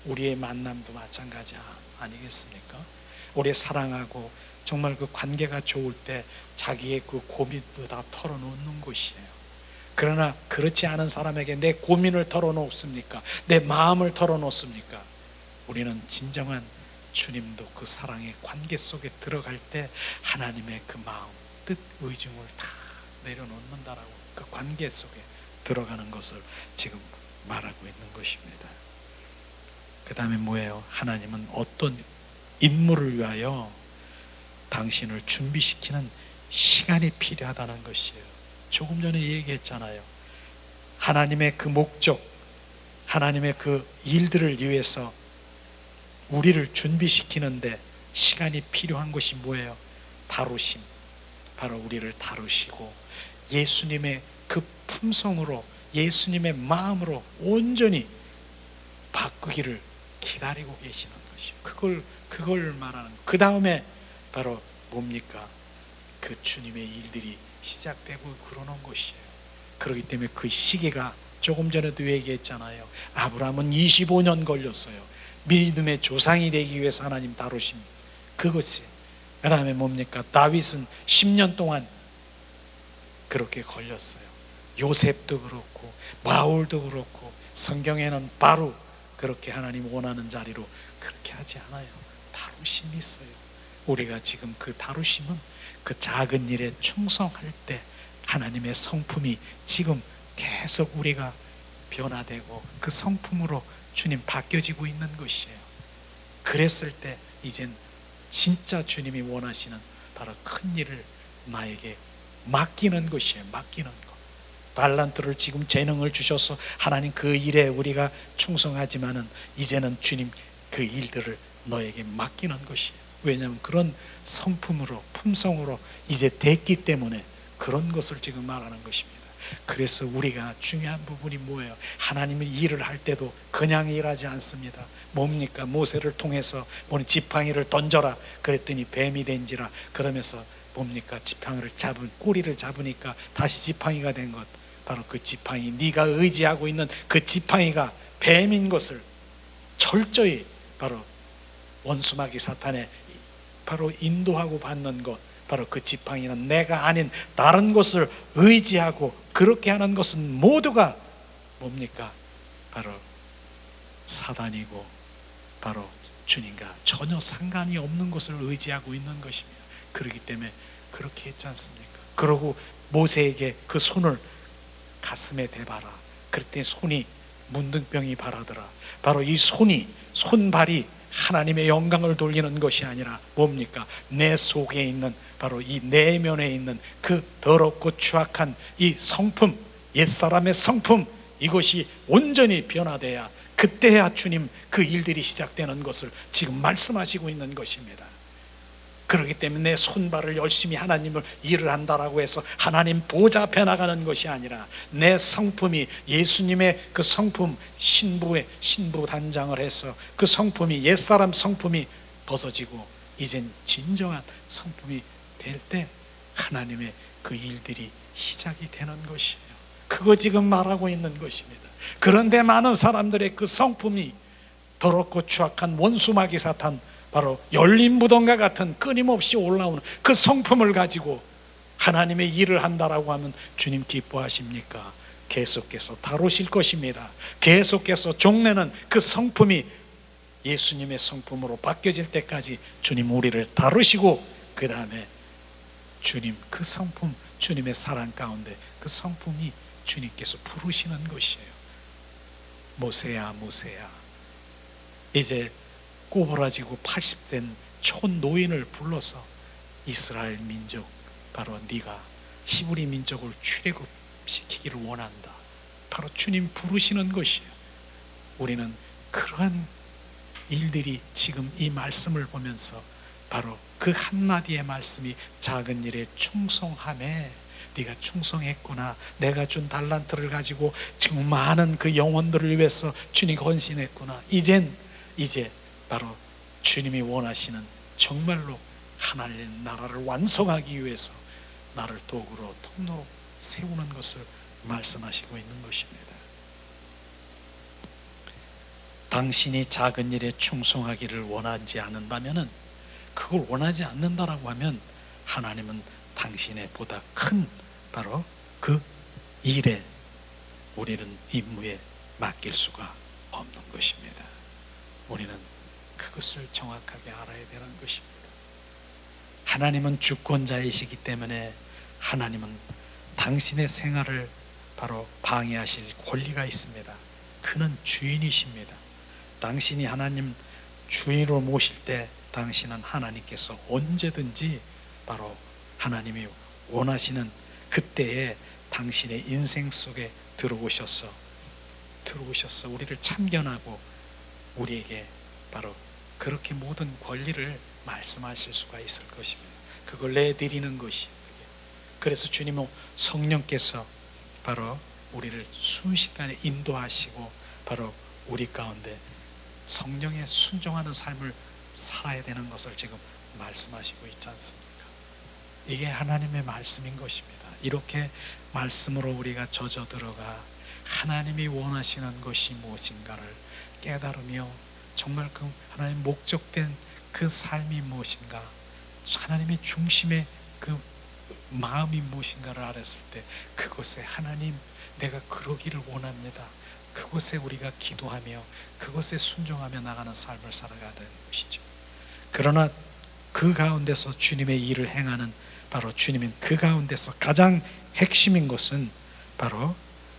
우리의 만남도 마찬가지 아니겠습니까? 우리 사랑하고 정말 그 관계가 좋을 때 자기의 그 고민도 다 털어놓는 것이에요. 그러나 그렇지 않은 사람에게 내 고민을 털어놓습니까? 내 마음을 털어놓습니까? 우리는 진정한 주님도 그 사랑의 관계 속에 들어갈 때 하나님의 그 마음, 뜻, 의중을 다 내려놓는다라고, 그 관계 속에 들어가는 것을 지금 말하고 있는 것입니다. 그 다음에 뭐예요? 하나님은 어떤 인물을 위하여 당신을 준비시키는 시간이 필요하다는 것이에요. 조금 전에 얘기했잖아요. 하나님의 그 목적, 하나님의 그 일들을 위해서 우리를 준비시키는데 시간이 필요한 것이 뭐예요? 다루심. 바로 우리를 다루시고 예수님의 그 품성으로, 예수님의 마음으로 온전히 바꾸기를 기다리고 계시는 것이요. 그걸 말하는 거. 그 다음에 바로 뭡니까? 그 주님의 일들이 시작되고 그러는 것이에요. 그렇기 때문에 그 시기가 조금 전에도 얘기했잖아요. 아브라함은 25년 걸렸어요. 믿음의 조상이 되기 위해서 하나님 다루심. 그것이. 그 다음에 뭡니까? 다윗은 10년 동안 그렇게 걸렸어요. 요셉도 그렇고 바울도 그렇고 성경에는 바로 그렇게 하나님 원하는 자리로 그렇게 하지 않아요. 다루심이 있어요. 우리가 지금 그 다루심은 그 작은 일에 충성할 때 하나님의 성품이 지금 계속 우리가 변화되고 그 성품으로 주님 바뀌어지고 있는 것이에요. 그랬을 때 이젠 진짜 주님이 원하시는 바로 큰 일을 나에게 맡기는 것이에요. 맡기는 것. 달란트를 지금 재능을 주셔서 하나님 그 일에 우리가 충성하지만은 이제는 주님 그 일들을 너에게 맡기는 것이에요. 왜냐하면 그런 성품으로, 품성으로 이제 됐기 때문에 그런 것을 지금 말하는 것입니다. 그래서 우리가 중요한 부분이 뭐예요? 하나님의 일을 할 때도 그냥 일하지 않습니다. 뭡니까? 모세를 통해서 지팡이를 던져라 그랬더니 뱀이 된지라 그러면서 뭡니까? 지팡이를 잡은, 꼬리를 잡으니까 다시 지팡이가 된 것. 바로 그 지팡이, 네가 의지하고 있는 그 지팡이가 뱀인 것을 철저히 바로 원수마귀 사탄에 바로 인도하고 받는 것. 바로 그 지팡이는 내가 아닌 다른 것을 의지하고 그렇게 하는 것은 모두가 뭡니까? 바로 사단이고 바로 주님과 전혀 상관이 없는 것을 의지하고 있는 것입니다. 그렇기 때문에 그렇게 했지 않습니까? 그러고 모세에게 그 손을 가슴에 대봐라. 그랬더니 손이 문둥병이 바라더라. 바로 이 손발이 하나님의 영광을 돌리는 것이 아니라 뭡니까? 내 속에 있는 바로 이 내면에 있는 그 더럽고 추악한 이 성품, 옛사람의 성품, 이것이 온전히 변화돼야 그때야 주님 그 일들이 시작되는 것을 지금 말씀하시고 있는 것입니다. 그렇기 때문에 내 손발을 열심히 하나님을 일을 한다라고 해서 하나님 보좌 앞에 나가는 것이 아니라 내 성품이 예수님의 그 성품, 신부 단장을 해서 그 성품이 옛사람 성품이 벗어지고 이젠 진정한 성품이 될 때 하나님의 그 일들이 시작이 되는 것이에요. 그거 지금 말하고 있는 것입니다. 그런데 많은 사람들의 그 성품이 더럽고 추악한 원수마귀 사탄, 바로 열린 무덤과 같은 끊임없이 올라오는 그 성품을 가지고 하나님의 일을 한다라고 하면 주님 기뻐하십니까? 계속해서 다루실 것입니다. 계속해서 종래는 그 성품이 예수님의 성품으로 바뀌어질 때까지 주님 우리를 다루시고 그 다음에 주님 그 성품, 주님의 사랑 가운데 그 성품이 주님께서 부르시는 것이에요. 모세야 모세야, 이제 꼬부라지고 80된 촌노인을 불러서 이스라엘 민족, 바로 네가 히브리 민족을 출애굽시키기를 원한다. 바로 주님 부르시는 것이에요. 우리는 그러한 일들이 지금 이 말씀을 보면서 바로 그 한마디의 말씀이 작은 일에 충성함에 네가 충성했구나. 내가 준 달란트를 가지고 지금 많은 그 영혼들을 위해서 주님 헌신했구나. 이제 바로 주님이 원하시는 정말로 하나님의 나라를 완성하기 위해서 나를 도구로 통로로 세우는 것을 말씀하시고 있는 것입니다. 당신이 작은 일에 충성하기를 원하지 않는다면은, 그걸 원하지 않는다라고 하면 하나님은 당신의 보다 큰 바로 그 일에, 우리는 임무에 맡길 수가 없는 것입니다. 우리는 그것을 정확하게 알아야 되는 것입니다. 하나님은 주권자이시기 때문에 하나님은 당신의 생활을 바로 방해하실 권리가 있습니다. 그는 주인이십니다. 당신이 하나님 주인으로 모실 때 당신은 하나님께서 언제든지 바로 하나님이 원하시는 그때에 당신의 인생 속에 들어오셔서 우리를 참견하고 우리에게 바로 그렇게 모든 권리를 말씀하실 수가 있을 것입니다. 그걸 내드리는 것이. 그래서 주님은 성령께서 바로 우리를 순식간에 인도하시고 바로 우리 가운데 성령에 순종하는 삶을 살아야 되는 것을 지금 말씀하시고 있지 않습니까? 이게 하나님의 말씀인 것입니다. 이렇게 말씀으로 우리가 젖어 들어가 하나님이 원하시는 것이 무엇인가를 깨달으며 정말 그 하나님 목적된 그 삶이 무엇인가, 하나님의 중심의 그 마음이 무엇인가를 알았을 때 그곳에 하나님 내가 그러기를 원합니다. 그곳에 우리가 기도하며 그것에 순종하며 나가는 삶을 살아가야 되는 것이죠. 그러나 그 가운데서 주님의 일을 행하는 바로 주님은 그 가운데서 가장 핵심인 것은 바로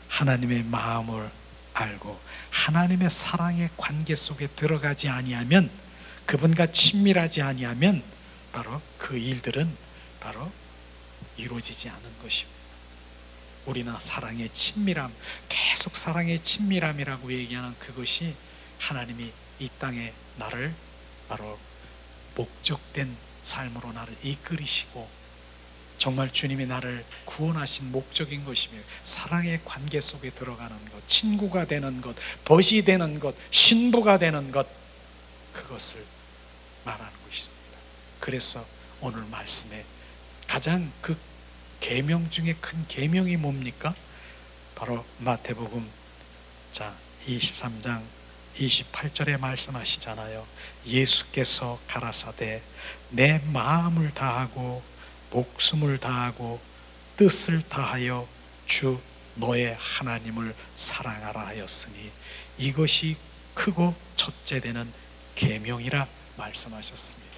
하나님의 마음을 알고 하나님의 사랑의 관계 속에 들어가지 아니하면, 그분과 친밀하지 아니하면 바로 그 일들은 바로 이루어지지 않은 것입니다. 우리는 사랑의 친밀함, 계속 사랑의 친밀함이라고 얘기하는 그것이 하나님이 이 땅에 나를 바로 목적된 삶으로 나를 이끌으시고 정말 주님이 나를 구원하신 목적인 것이며 사랑의 관계 속에 들어가는 것, 친구가 되는 것, 벗이 되는 것, 신부가 되는 것, 그것을 말하는 것입니다. 그래서 오늘 말씀에 가장 그 계명 중에 큰 계명이 뭡니까? 바로 마태복음 23장 28절에 말씀하시잖아요. 예수께서 가라사대 내 마음을 다하고 목숨을 다하고 뜻을 다하여 주 너의 하나님을 사랑하라 하였으니 이것이 크고 첫째 되는 계명이라 말씀하셨습니다.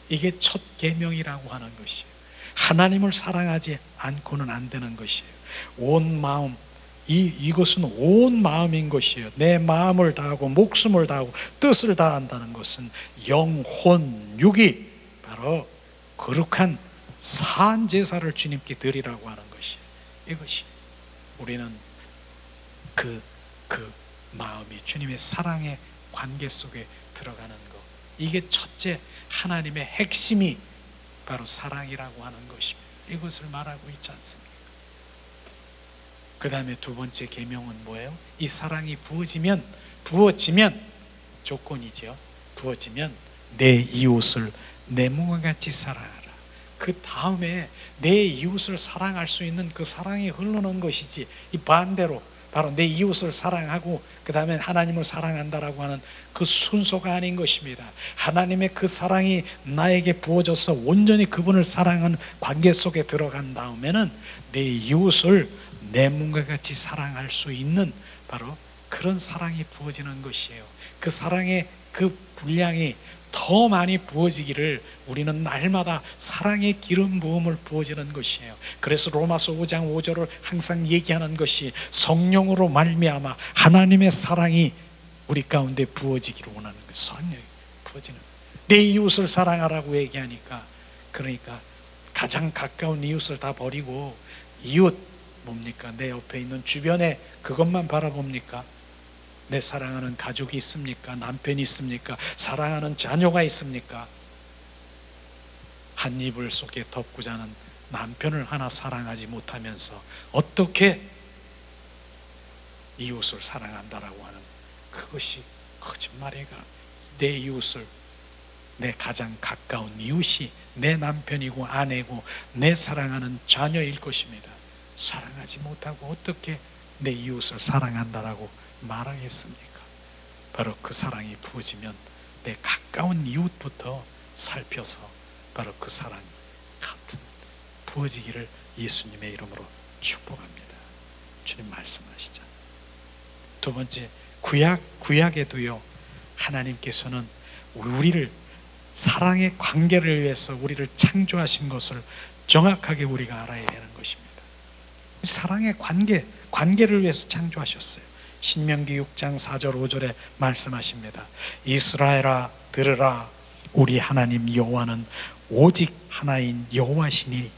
이게 첫 계명이라고 하는 것이에요. 하나님을 사랑하지 않고는 안 되는 것이에요. 온 마음, 이것은 온 마음인 것이에요. 내 마음을 다하고 목숨을 다하고 뜻을 다한다는 것은 영혼, 육이 바로 거룩한 산 제사를 주님께 드리라고 하는 것이에요. 이것이 우리는 그 마음이 주님의 사랑의 관계 속에 들어가는 것, 이게 첫째 하나님의 핵심이 바로 사랑이라고 하는 것입니다. 이것을 말하고 있지 않습니까? 그 다음에 두 번째 계명은 뭐예요? 이 사랑이 부어지면 조건이죠. 부어지면 내 이웃을 내 몸과 같이 사랑하라. 그 다음에 내 이웃을 사랑할 수 있는 그 사랑이 흐르는 것이지, 이 반대로 바로 내 이웃을 사랑하고 그 다음에 하나님을 사랑한다라고 하는 그 순서가 아닌 것입니다. 하나님의 그 사랑이 나에게 부어져서 온전히 그분을 사랑하는 관계 속에 들어간 다음에는 내 이웃을 내 몸과 같이 사랑할 수 있는 바로 그런 사랑이 부어지는 것이에요. 그 사랑의 그 분량이 더 많이 부어지기를 우리는 날마다 사랑의 기름 부음을 부어지는 것이에요. 그래서 로마서 5장 5절을 항상 얘기하는 것이 성령으로 말미암아 하나님의 사랑이 우리 가운데 부어지기를 원하는 거예요. 성령이 부어지는, 내 이웃을 사랑하라고 얘기하니까, 그러니까 가장 가까운 이웃을 다 버리고 이웃 뭡니까? 내 옆에 있는 주변에 그것만 바라봅니까? 내 사랑하는 가족이 있습니까? 남편이 있습니까? 사랑하는 자녀가 있습니까? 한 이불 속에 덮고 자는 남편을 하나 사랑하지 못하면서 어떻게 이웃을 사랑한다라고 하는 그것이 거짓말이가, 내 이웃을, 내 가장 가까운 이웃이 내 남편이고 아내고 내 사랑하는 자녀일 것입니다. 사랑하지 못하고 어떻게 내 이웃을 사랑한다라고 말하겠습니까? 바로 그 사랑이 부어지면 내 가까운 이웃부터 살펴서 바로 그 사랑이 같은 부어지기를 예수님의 이름으로 축복합니다. 주님 말씀하시잖아요. 두 번째, 구약에도요, 하나님께서는 우리를 사랑의 관계를 위해서 우리를 창조하신 것을 정확하게 우리가 알아야 되는 것입니다. 사랑의 관계를 위해서 창조하셨어요. 신명기 6장 4절 5절에 말씀하십니다. 이스라엘아 들으라, 우리 하나님 여호와는 오직 하나인 여호와시니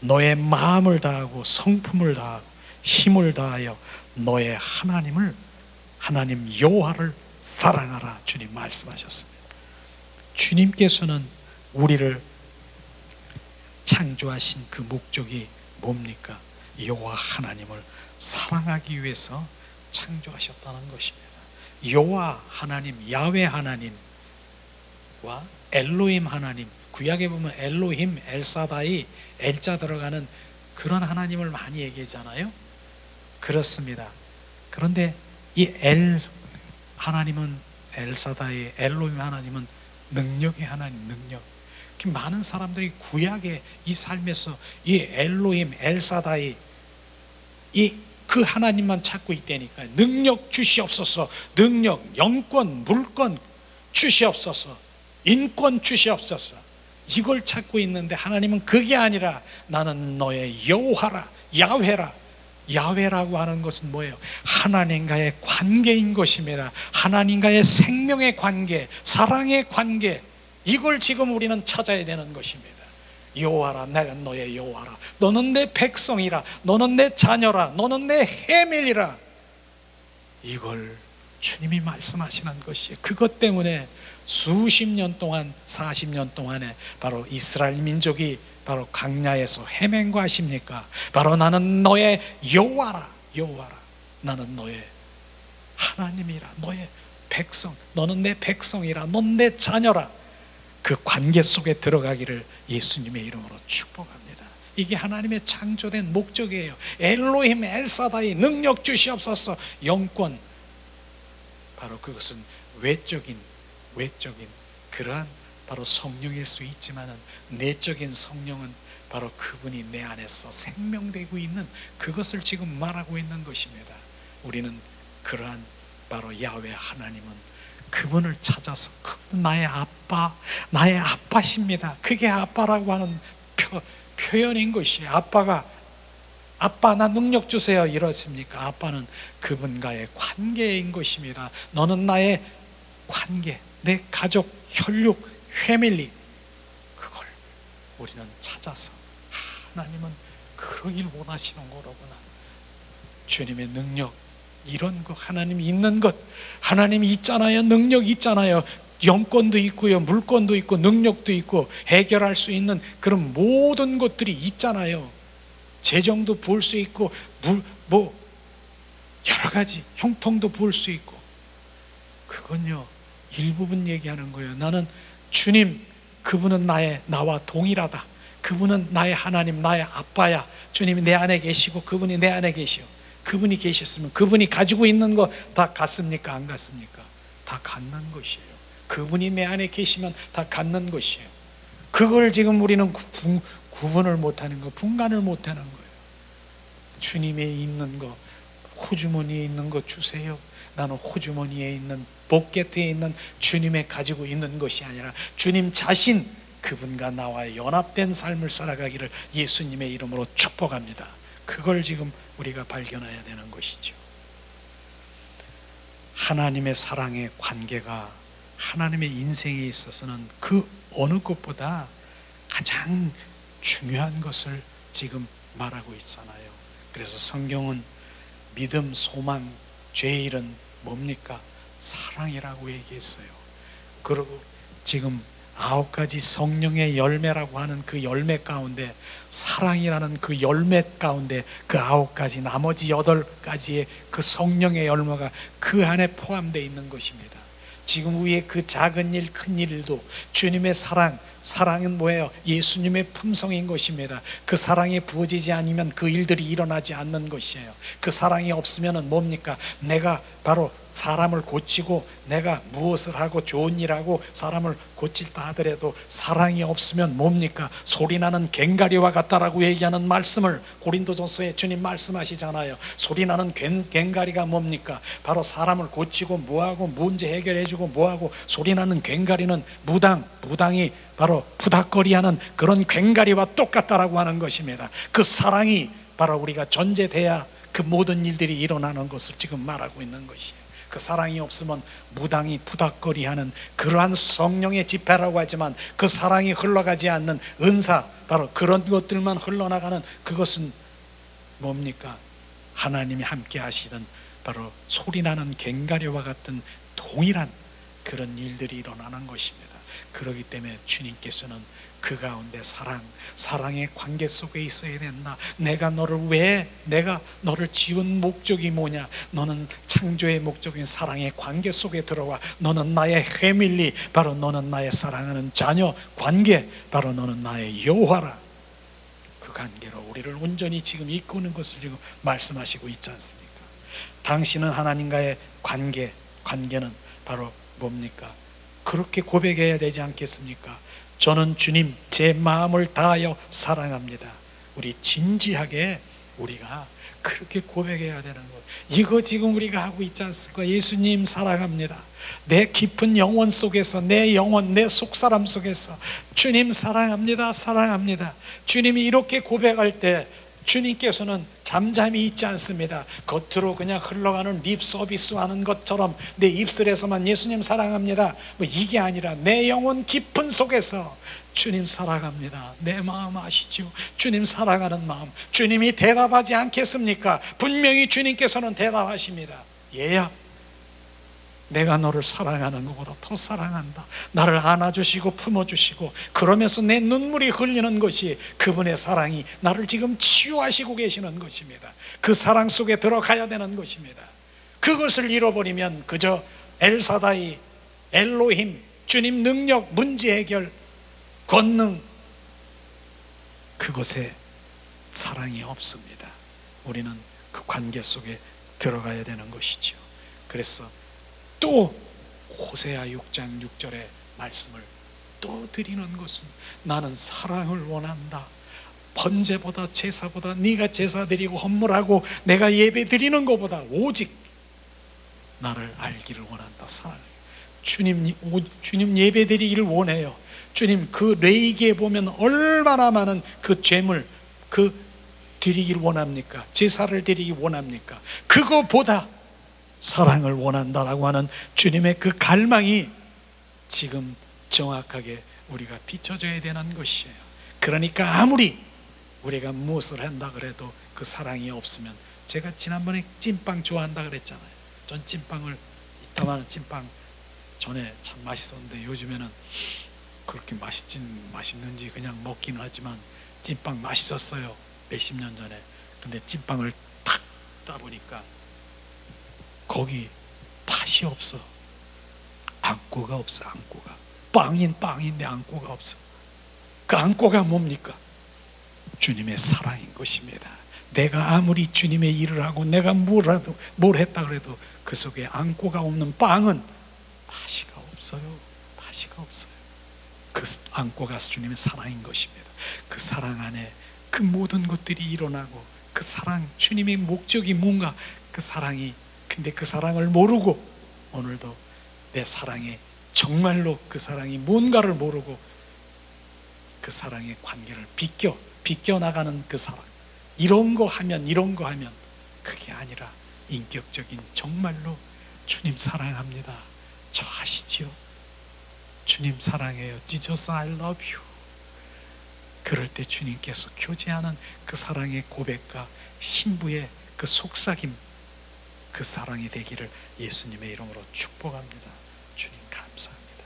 너의 마음을 다하고 성품을 다하고 힘을 다하여 너의 하나님 여호와를 사랑하라. 주님 말씀하셨습니다. 주님께서는 우리를 창조하신 그 목적이 뭡니까? 여호와 하나님을 사랑하기 위해서 창조하셨다는 것입니다. 여호와 하나님, 야훼 하나님과 엘로힘 하나님, 구약에 보면 엘로힘, 엘사다이, 엘자 들어가는 그런 하나님을 많이 얘기하잖아요. 그렇습니다. 그런데 이 엘 하나님은, 엘사다이, 엘로힘 하나님은 능력의 하나님, 능력. 많은 사람들이 구약의 이 삶에서 이 엘로힘, 엘사다이, 그 하나님만 찾고 있다니까요. 능력 주시옵소서, 능력, 영권, 물권 주시옵소서, 인권 주시옵소서, 이걸 찾고 있는데 하나님은 그게 아니라 나는 너의 여호와라, 야훼라. 야훼라고 하는 것은 뭐예요? 하나님과의 관계인 것입니다. 하나님과의 생명의 관계, 사랑의 관계, 이걸 지금 우리는 찾아야 되는 것입니다. 여호와라, 내가 너의 여호와라, 너는 내 백성이라, 너는 내 자녀라, 너는 내 해밀이라. 이걸 주님이 말씀하시는 것이에요. 그것 때문에 수십 년 동안, 40년 동안에 바로 이스라엘 민족이 바로 광야에서 헤맨 거 아십니까? 바로 나는 너의 여호와라, 여호와라, 나는 너의 하나님이라, 너의 백성, 너는 내 백성이라, 넌 내 자녀라. 그 관계 속에 들어가기를 예수님의 이름으로 축복합니다. 이게 하나님의 창조된 목적이에요. 엘로힘, 엘사다이, 능력 주시옵소서, 영권. 바로 그것은 외적인 그러한 바로 성령일 수 있지만은 내적인 성령은 바로 그분이 내 안에서 생명되고 있는 그것을 지금 말하고 있는 것입니다. 우리는 그러한 바로 야훼 하나님은 그분을 찾아서 그분 나의 아빠, 나의 아빠십니다. 그게 아빠라고 하는 표현인 것이에요. 아빠 나 능력 주세요 이렇습니까? 아빠는 그분과의 관계인 것입니다. 너는 나의 관계, 내 가족, 혈육, 패밀리, 그걸 우리는 찾아서 하나님은 그러길 원하시는 거로구나. 주님의 능력, 이런 거 하나님이 있는 것, 하나님이 있잖아요. 능력 있잖아요. 영권도 있고요, 물권도 있고, 능력도 있고, 해결할 수 있는 그런 모든 것들이 있잖아요. 재정도 부을 수 있고, 여러 가지 형통도 부을 수 있고. 그건요 일부분 얘기하는 거예요. 나는 주님, 그분은 나와 동일하다. 그분은 나의 하나님, 나의 아빠야. 주님이 내 안에 계시고 그분이 내 안에 계시오. 그분이 계셨으면 그분이 가지고 있는 거 다 갖습니까? 안 갖습니까? 다 갖는 것이에요. 그분이 내 안에 계시면 다 갖는 것이에요. 그걸 지금 우리는 구분을 못하는 거, 분간을 못하는 거예요. 주님에 있는 거, 호주머니에 있는 거 주세요. 나는 호주머니에 있는, 포켓에 있는 주님의 가지고 있는 것이 아니라 주님 자신, 그분과 나와 연합된 삶을 살아가기를 예수님의 이름으로 축복합니다. 그걸 지금 우리가 발견해야 되는 것이죠. 하나님의 사랑의 관계가 하나님의 인생에 있어서는 그 어느 것보다 가장 중요한 것을 지금 말하고 있잖아요. 그래서 성경은 믿음, 소망, 죄일은 뭡니까? 사랑이라고 얘기했어요. 그리고 지금 9가지 성령의 열매라고 하는 그 열매 가운데, 사랑이라는 그 열매 가운데 그 9가지, 나머지 8가지의 그 성령의 열매가 그 안에 포함되어 있는 것입니다. 지금 위에 그 작은 일, 큰 일도 주님의 사랑은 뭐예요? 예수님의 품성인 것입니다. 그 사랑이 부어지지 않으면 그 일들이 일어나지 않는 것이에요. 그 사랑이 없으면 뭡니까? 내가 바로 사람을 고치고 내가 무엇을 하고 좋은 일하고 사람을 고칠다 하더라도 사랑이 없으면 뭡니까? 소리나는 괭가리와 같다라고 얘기하는 말씀을 고린도전서에 주님 말씀하시잖아요. 소리나는 괭가리가 뭡니까? 바로 사람을 고치고 뭐하고 문제 해결해주고 뭐하고, 소리나는 괭가리는 무당이 바로 푸닥거리하는 그런 괭가리와 똑같다라고 하는 것입니다. 그 사랑이 바로 우리가 전제돼야 그 모든 일들이 일어나는 것을 지금 말하고 있는 것이에요. 그 사랑이 없으면 무당이 푸닥거리하는 그러한 성령의 집회라고 하지만 그 사랑이 흘러가지 않는 은사, 바로 그런 것들만 흘러나가는 그것은 뭡니까? 하나님이 함께 하시던 바로 소리나는 괭가리와 같은 동일한 그런 일들이 일어나는 것입니다. 그렇기 때문에 주님께서는 그 가운데 사랑의 관계 속에 있어야 된다. 내가 너를 지은 목적이 뭐냐? 너는 창조의 목적인 사랑의 관계 속에 들어와. 너는 나의 패밀리, 바로 너는 나의 사랑하는 자녀 관계, 바로 너는 나의 여호와라. 그 관계로 우리를 온전히 지금 이끄는 것을 지금 말씀하시고 있지 않습니까? 당신은 하나님과의 관계는 바로 뭡니까? 그렇게 고백해야 되지 않겠습니까? 저는 주님 제 마음을 다하여 사랑합니다. 우리 진지하게 우리가 그렇게 고백해야 되는 것. 이거 지금 우리가 하고 있지 않습니까? 예수님 사랑합니다. 내 깊은 영혼 속에서, 내 영혼, 내 속사람 속에서 주님 사랑합니다, 사랑합니다. 주님이 이렇게 고백할 때 주님께서는 잠잠히 있지 않습니다. 겉으로 그냥 흘러가는 립 서비스 하는 것처럼 내 입술에서만 예수님 사랑합니다 뭐 이게 아니라 내 영혼 깊은 속에서 주님 사랑합니다. 내 마음 아시죠? 주님 사랑하는 마음. 주님이 대답하지 않겠습니까? 분명히 주님께서는 대답하십니다. 얘야, 내가 너를 사랑하는 것보다 더 사랑한다. 나를 안아주시고 품어주시고 그러면서 내 눈물이 흘리는 것이 그분의 사랑이 나를 지금 치유하시고 계시는 것입니다. 그 사랑 속에 들어가야 되는 것입니다. 그것을 잃어버리면 그저 엘사다이, 엘로힘, 주님 능력, 문제 해결, 권능, 그곳에 사랑이 없습니다. 우리는 그 관계 속에 들어가야 되는 것이죠. 그래서 또 호세아 6장 6절의 말씀을 또 드리는 것은 나는 사랑을 원한다. 번제보다 제사보다 네가 제사 드리고 헌물하고 내가 예배 드리는 것보다 오직 나를 알기를 원한다. 사랑해. 주님 예배 드리기를 원해요. 주님 그 레위기에 보면 얼마나 많은 그 죄물 드리기를 원합니까? 제사를 드리기 원합니까? 그거보다 사랑을 원한다라고 하는 주님의 그 갈망이 지금 정확하게 우리가 비춰져야 되는 것이에요. 그러니까 아무리 우리가 무엇을 한다 그래도 그 사랑이 없으면, 제가 지난번에 찐빵 좋아한다 그랬잖아요. 전 찐빵을 이따만한 찐빵 전에 참 맛있었는데 요즘에는 그렇게 맛있는지 그냥 먹기는 하지만 찐빵 맛있었어요. 몇십 년 전에. 근데 찐빵을 탁 따보니까 거기 팥이 없어. 안고가 없어. 안고가 빵인데 안고가 없어. 그 안고가 뭡니까? 주님의 사랑인 것입니다. 내가 아무리 주님의 일을 하고 내가 뭘 했다 그래도 그 속에 안고가 없는 빵은 맛이가 없어요. 맛이가 없어요. 그 안고가 주님의 사랑인 것입니다. 그 사랑 안에 그 모든 것들이 일어나고, 그 사랑, 주님의 목적이 뭔가, 그 사랑이, 근데 그 사랑을 모르고 오늘도 내 사랑에 정말로 그 사랑이 뭔가를 모르고 그 사랑의 관계를 비껴 나가는 그 사랑, 이런 거 하면 그게 아니라 인격적인 정말로 주님 사랑합니다. 저 아시지요? 주님 사랑해요. Jesus I love you. 그럴 때 주님께서 교제하는 그 사랑의 고백과 신부의 그 속삭임, 그 사랑이 되기를 예수님의 이름으로 축복합니다. 주님 감사합니다.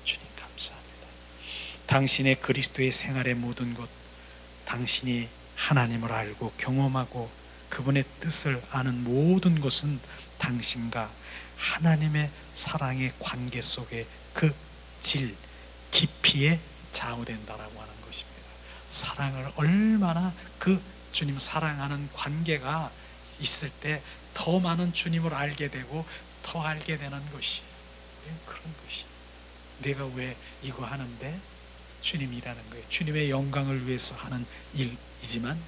주님 감사합니다. 당신의 그리스도의 생활의 모든 것, 당신이 하나님을 알고 경험하고 그분의 뜻을 아는 모든 것은 당신과 하나님의 사랑의 관계 속에 그 질, 깊이에 좌우된다라고 하는 것입니다. 사랑을 얼마나 그 주님 사랑하는 관계가 있을 때 더 많은 주님을 알게 되고 더 알게 되는 것이 그런 것이. 내가 왜 이거 하는데 주님이라는 거예요. 주님의 영광을 위해서 하는 일이지만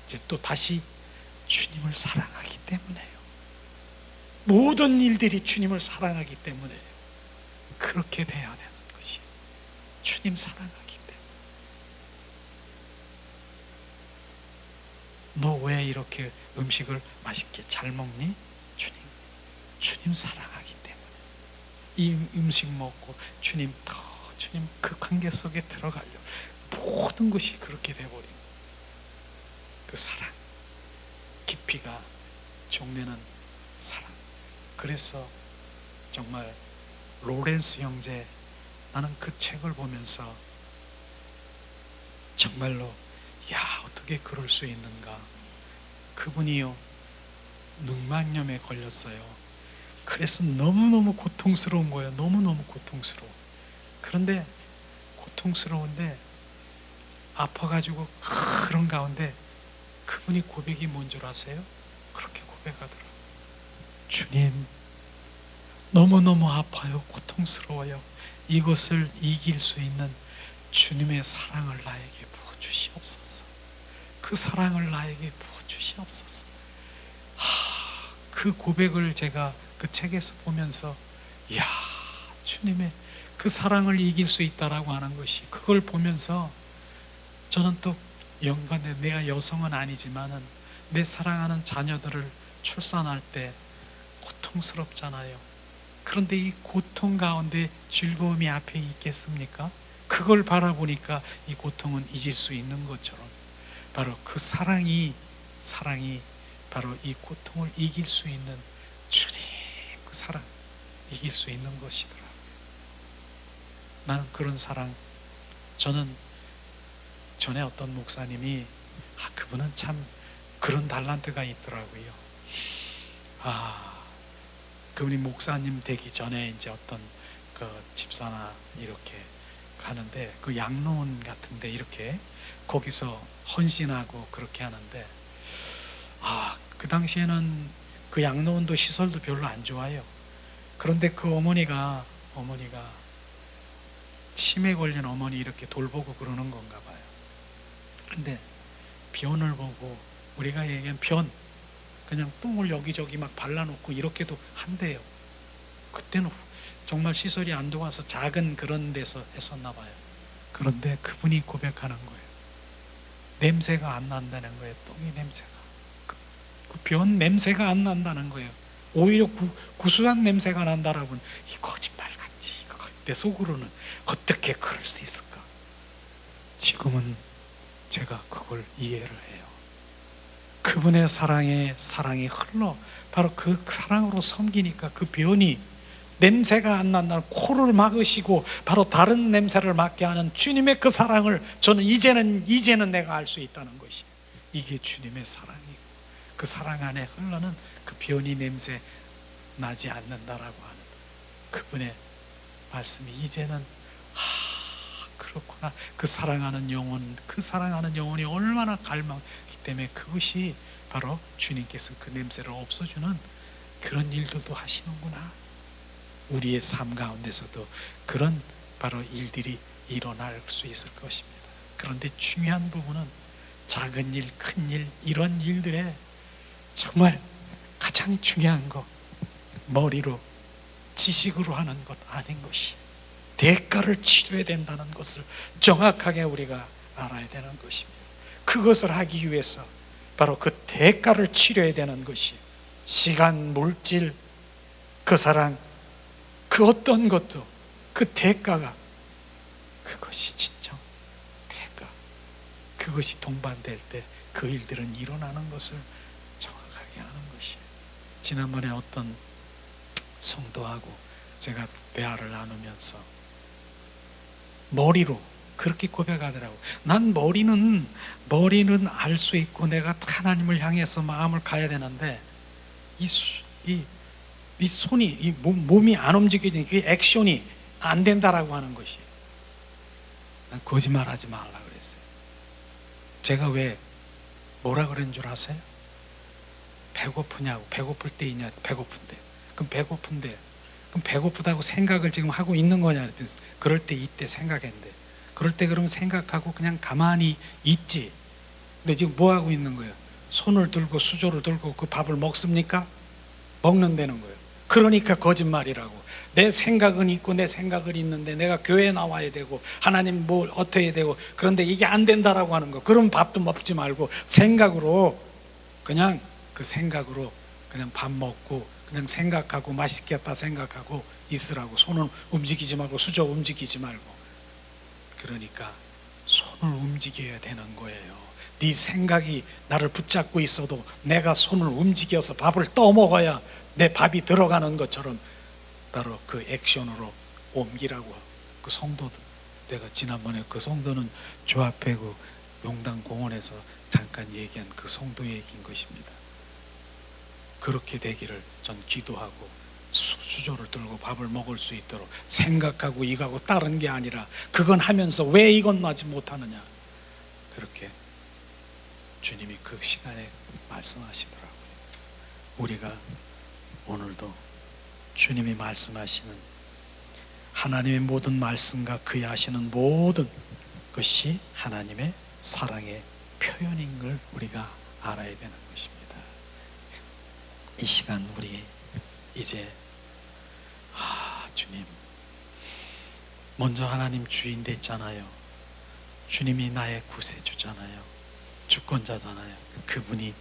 이제 또 다시 주님을 사랑하기 때문에요. 모든 일들이 주님을 사랑하기 때문에 그렇게 돼야 되는 것이. 주님 사랑하기 때문에. 너 왜 이렇게 음식을 맛있게 잘 먹니? 주님 사랑하기 때문에. 이 음식 먹고 주님 그 관계 속에 들어가려 모든 것이 그렇게 돼버린 그 사랑, 깊이가 종내는 사랑. 그래서 정말 로렌스 형제, 나는 그 책을 보면서 정말로 어떻게 그럴 수 있는가. 그분이요 늑막염에 걸렸어요. 그래서 너무너무 고통스러운 거예요. 너무너무 고통스러워. 그런데 고통스러운데 아파가지고 그런 가운데 그분이 고백이 뭔 줄 아세요? 그렇게 고백하더라고요. 주님, 너무너무 아파요. 고통스러워요. 이것을 이길 수 있는 주님의 사랑을 나에게 부어주시옵소서. 그 사랑을 나에게 부어주시옵소서. 그 고백을 제가 그 책에서 보면서 주님의 그 사랑을 이길 수 있다라고 하는 것이, 그걸 보면서 저는 또 연관돼, 내가 여성은 아니지만은 내 사랑하는 자녀들을 출산할 때 고통스럽잖아요. 그런데 이 고통 가운데 즐거움이 앞에 있겠습니까? 그걸 바라보니까 이 고통은 이길 수 있는 것처럼 바로 그 사랑이 바로 이 고통을 이길 수 있는 주님 그 사랑, 이길 수 있는 것이더라고요. 나는 그런 사랑, 저는 전에 어떤 목사님이 그분은 참 그런 달란트가 있더라고요. 그분이 목사님 되기 전에 이제 어떤 그 집사나 이렇게 가는데 그 양로원 같은데 이렇게 거기서 헌신하고 그렇게 하는데 그 당시에는 그 양로원도 시설도 별로 안 좋아요. 그런데 그 어머니가 치매 걸린 어머니 이렇게 돌보고 그러는 건가 봐요. 근데 변을 보고, 우리가 얘기한 변, 그냥 똥을 여기저기 막 발라놓고 이렇게도 한대요. 그때는 정말 시설이 안 좋아서 작은 그런 데서 했었나 봐요. 그런데 그분이 고백하는 거예요. 냄새가 안 난다는 거예요. 똥이 냄새가, 그 변 냄새가 안 난다는 거예요. 오히려 구수한 냄새가 난다라고는 이 거짓말 같지. 내 속으로는 어떻게 그럴 수 있을까? 지금은 제가 그걸 이해를 해요. 그분의 사랑이 흘러 바로 그 사랑으로 섬기니까 그 변이 냄새가 안 난다는, 코를 막으시고 바로 다른 냄새를 맡게 하는 주님의 그 사랑을 저는 이제는 내가 알 수 있다는 것이, 이게 주님의 사랑이고 그 사랑 안에 흘러는 그 변이 냄새 나지 않는다라고 하는 그분의 말씀이 이제는 그렇구나. 그 사랑하는 영혼이 얼마나 갈망하기 때문에 그것이 바로 주님께서 그 냄새를 없애주는 그런 일들도 하시는구나. 우리의 삶 가운데서도 그런 바로 일들이 일어날 수 있을 것입니다. 그런데 중요한 부분은 작은 일, 큰 일, 이런 일들에 정말 가장 중요한 거, 머리로 지식으로 하는 것 아닌 것이, 대가를 치러야 된다는 것을 정확하게 우리가 알아야 되는 것입니다. 그것을 하기 위해서 바로 그 대가를 치러야 되는 것이, 시간, 물질, 그 사랑, 그 어떤 것도 그 대가가, 그것이 진정 대가, 그것이 동반될 때 그 일들은 일어나는 것을 정확하게 아는 것이에요. 지난번에 어떤 성도하고 제가 대화를 나누면서 머리로 그렇게 고백하더라고. 난 머리는 알 수 있고 내가 하나님을 향해서 마음을 가야 되는데 이 손이, 몸이 안 움직이니 그 액션이 안 된다라고 하는 것이. 난 거짓말하지 말라 그랬어요. 제가 왜 뭐라 그런 줄 아세요? 배고프냐고. 배고플 때 있냐? 배고픈데. 그럼 배고픈데, 그럼 배고프다고 생각을 지금 하고 있는 거냐? 그럴 때 이때 생각했는데, 그럴 때 그러면 생각하고 그냥 가만히 있지. 근데 지금 뭐 하고 있는 거예요? 손을 들고 수저를 들고 그 밥을 먹습니까? 먹는다는 거예요. 그러니까 거짓말이라고. 내 생각은 있고 내 생각은 있는데 내가 교회에 나와야 되고 하나님 뭘 어떻게 해야 되고, 그런데 이게 안 된다라고 하는 거. 그럼 밥도 먹지 말고 생각으로, 그냥 그 생각으로 그냥 밥 먹고 그냥 생각하고 맛있겠다 생각하고 있으라고. 손은 움직이지 말고 수저 움직이지 말고. 그러니까 손을 움직여야 되는 거예요. 네 생각이 나를 붙잡고 있어도 내가 손을 움직여서 밥을 떠먹어야 내 밥이 들어가는 것처럼 바로 그 액션으로 옮기라고. 그 성도, 내가 지난번에 그 성도는 저 앞에 그 용당 공원에서 잠깐 얘기한 그 성도 얘기인 것입니다. 그렇게 되기를 전 기도하고 수저를 들고 밥을 먹을 수 있도록 생각하고 이거하고 다른 게 아니라 그건 하면서 왜 이건 하지 못하느냐, 그렇게 주님이 그 시간에 말씀하시더라고요. 우리가 오늘도 주님이 말씀하시는 하나님의 모든 말씀과 그의 하시는 모든 것이 하나님의 사랑의 표현인 걸 우리가 알아야 되는 것입니다. 이 시간 우리 이제 주님, 먼저 하나님 주인 됐잖아요. 주님이 나의 구세주잖아요. 주권자잖아요. 그분이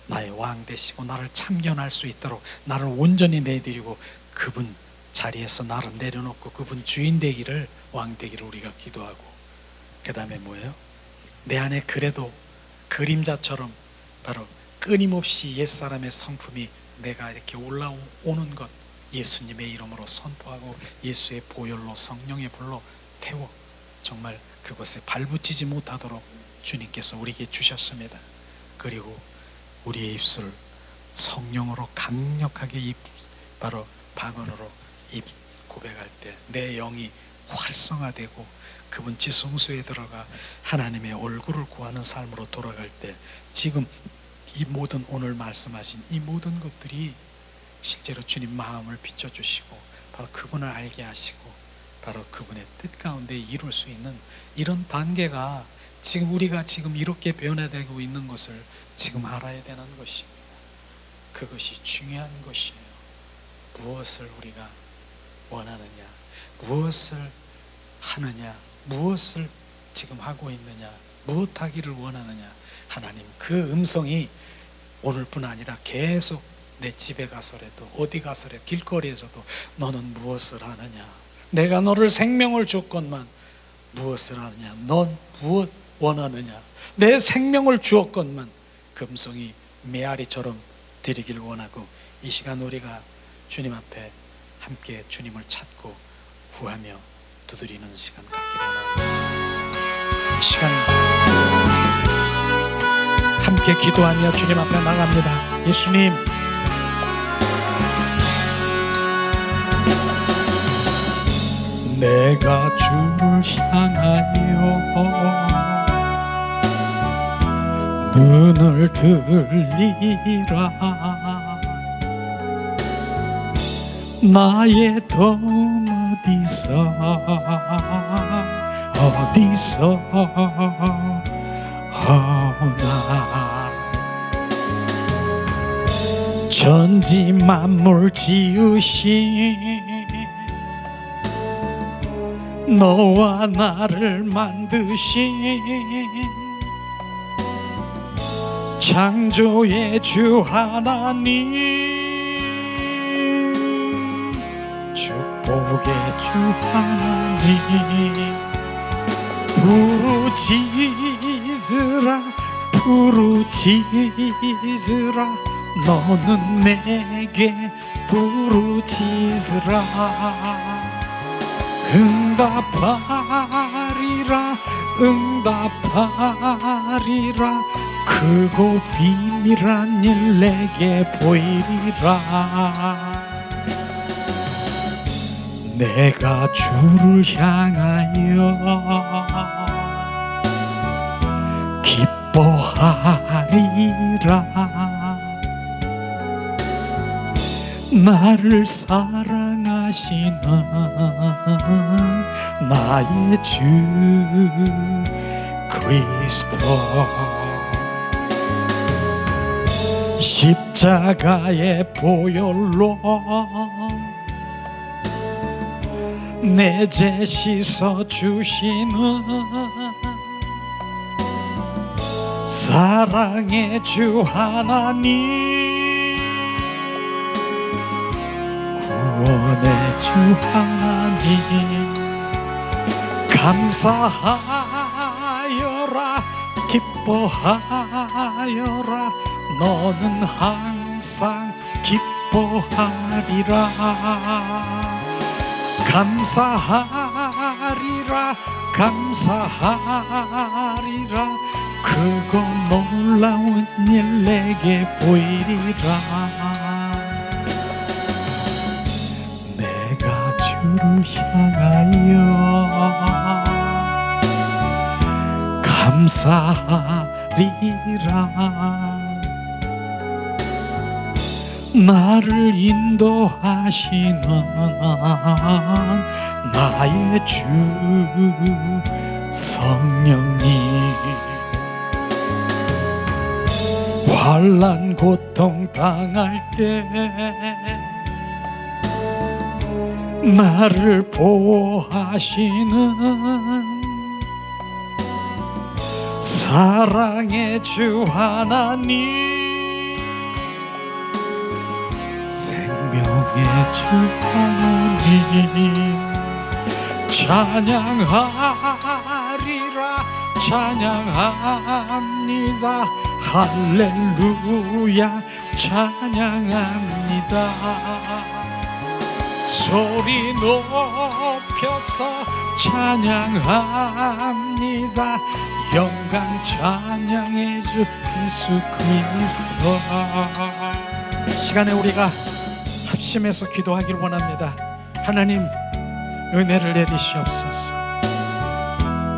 나의 왕 되시고 나를 참견할 수 있도록 나를 온전히 내드리고 그분 자리에서 나를 내려놓고 그분 주인 되기를, 왕 되기를 우리가 기도하고, 그 다음에 뭐예요? 내 안에 그래도 그림자처럼 바로 끊임없이 옛사람의 성품이 내가 이렇게 올라오는 것, 예수님의 이름으로 선포하고 예수의 보혈로 성령의 불로 태워 정말 그것에 발붙이지 못하도록 주님께서 우리에게 주셨습니다. 그리고 우리의 입술 성령으로 강력하게 바로 방언으로 입 고백할 때 내 영이 활성화되고 그분 지성소에 들어가 하나님의 얼굴을 구하는 삶으로 돌아갈 때 지금 이 모든 오늘 말씀하신 이 모든 것들이 실제로 주님 마음을 비춰주시고 바로 그분을 알게 하시고 바로 그분의 뜻 가운데 이룰 수 있는 이런 단계가 지금 우리가 지금 이렇게 변화되고 있는 것을 지금 알아야 되는 것입니다. 그것이 중요한 것이에요. 무엇을 우리가 원하느냐, 무엇을 하느냐, 무엇을 지금 하고 있느냐, 무엇하기를 원하느냐, 하나님 그 음성이 오늘뿐 아니라 계속 내 집에 가서라도 어디 가서라도 길거리에서도 너는 무엇을 하느냐, 내가 너를 생명을 줬건만 무엇을 하느냐, 넌 무엇 원하느냐, 내 생명을 주었건만 그 음성이 메아리처럼 드리길 원하고, 이 시간 우리가 주님 앞에 함께 주님을 찾고 구하며 두드리는 시간 갖기를 원합니다. 이 시간 함께 기도하며 주님 앞에 나갑니다. 예수님, 내가 주를 향하여 눈을 들리라. 나의 도움 어디서 오나. 천지 만물 지으신 너와 나를 만드신 창조의 주 하나님, 축복의 주 하나님, 부르짖으라 너는 내게 부르짖으라. 응답하리라 크고 비밀한 일 내게 보이리라. 내가 주를 향하여 기뻐하리라. 나를 사랑하시는 나의 주 그리스도, 십자가의 보혈로 내 죄 씻어 주시는 사랑의 주 하나님, 구원의 주 하나님, 감사하여라 기뻐하여라 너는 항상 기뻐하리라. 감사하리라 감사하리라 그거 놀라운 일 내게 보이리라 내가 주를 향하여 감사하리라 나를 인도하시는 나의 주 성령님 환난 고통 당할 때 나를 보호하시는 사랑의 주 하나님 생명의 주 하나님 찬양하리라 찬양합니다 할렐루야 찬양합니다 소리 높여서 찬양합니다 영광 찬양해 주 예수 그리스도 시간에 우리가 합심해서 기도하길 원합니다. 하나님 은혜를 내리시옵소서.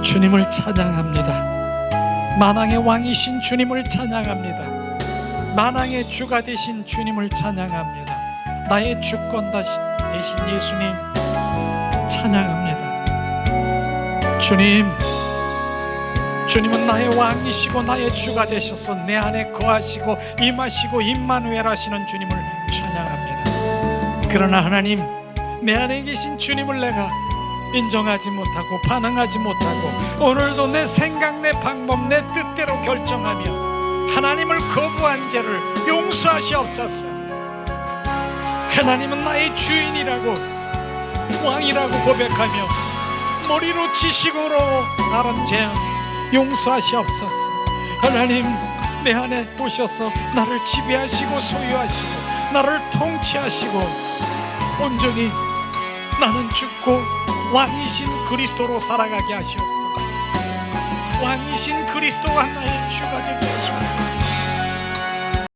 주님을 찬양합니다. 만왕의 왕이신 주님을 찬양합니다. 만왕의 주가 되신 주님을 찬양합니다. 나의 주권 대신 예수님 찬양합니다. 주님은 나의 왕이시고 나의 주가 되셔서 내 안에 거하시고 임하시고 임마누엘 하시는 주님을 찬양합니다. 그러나 하나님 내 안에 계신 주님을 내가 인정하지 못하고 반응하지 못하고 오늘도 내 생각 내 방법 내 뜻대로 결정하며 하나님을 거부한 죄를 용서하시옵소서. 하나님은 나의 주인이라고 왕이라고 고백하며 머리로 지식으로 알은 죄 용서하시옵소서. 하나님 내 안에 오셔서 나를 지배하시고 소유하시고 나를 통치하시고 온전히 나는 죽고 왕이신 그리스도로 살아가게 하시옵소서. 왕이신 그리스도가 나의 주가 되게 하시옵소서.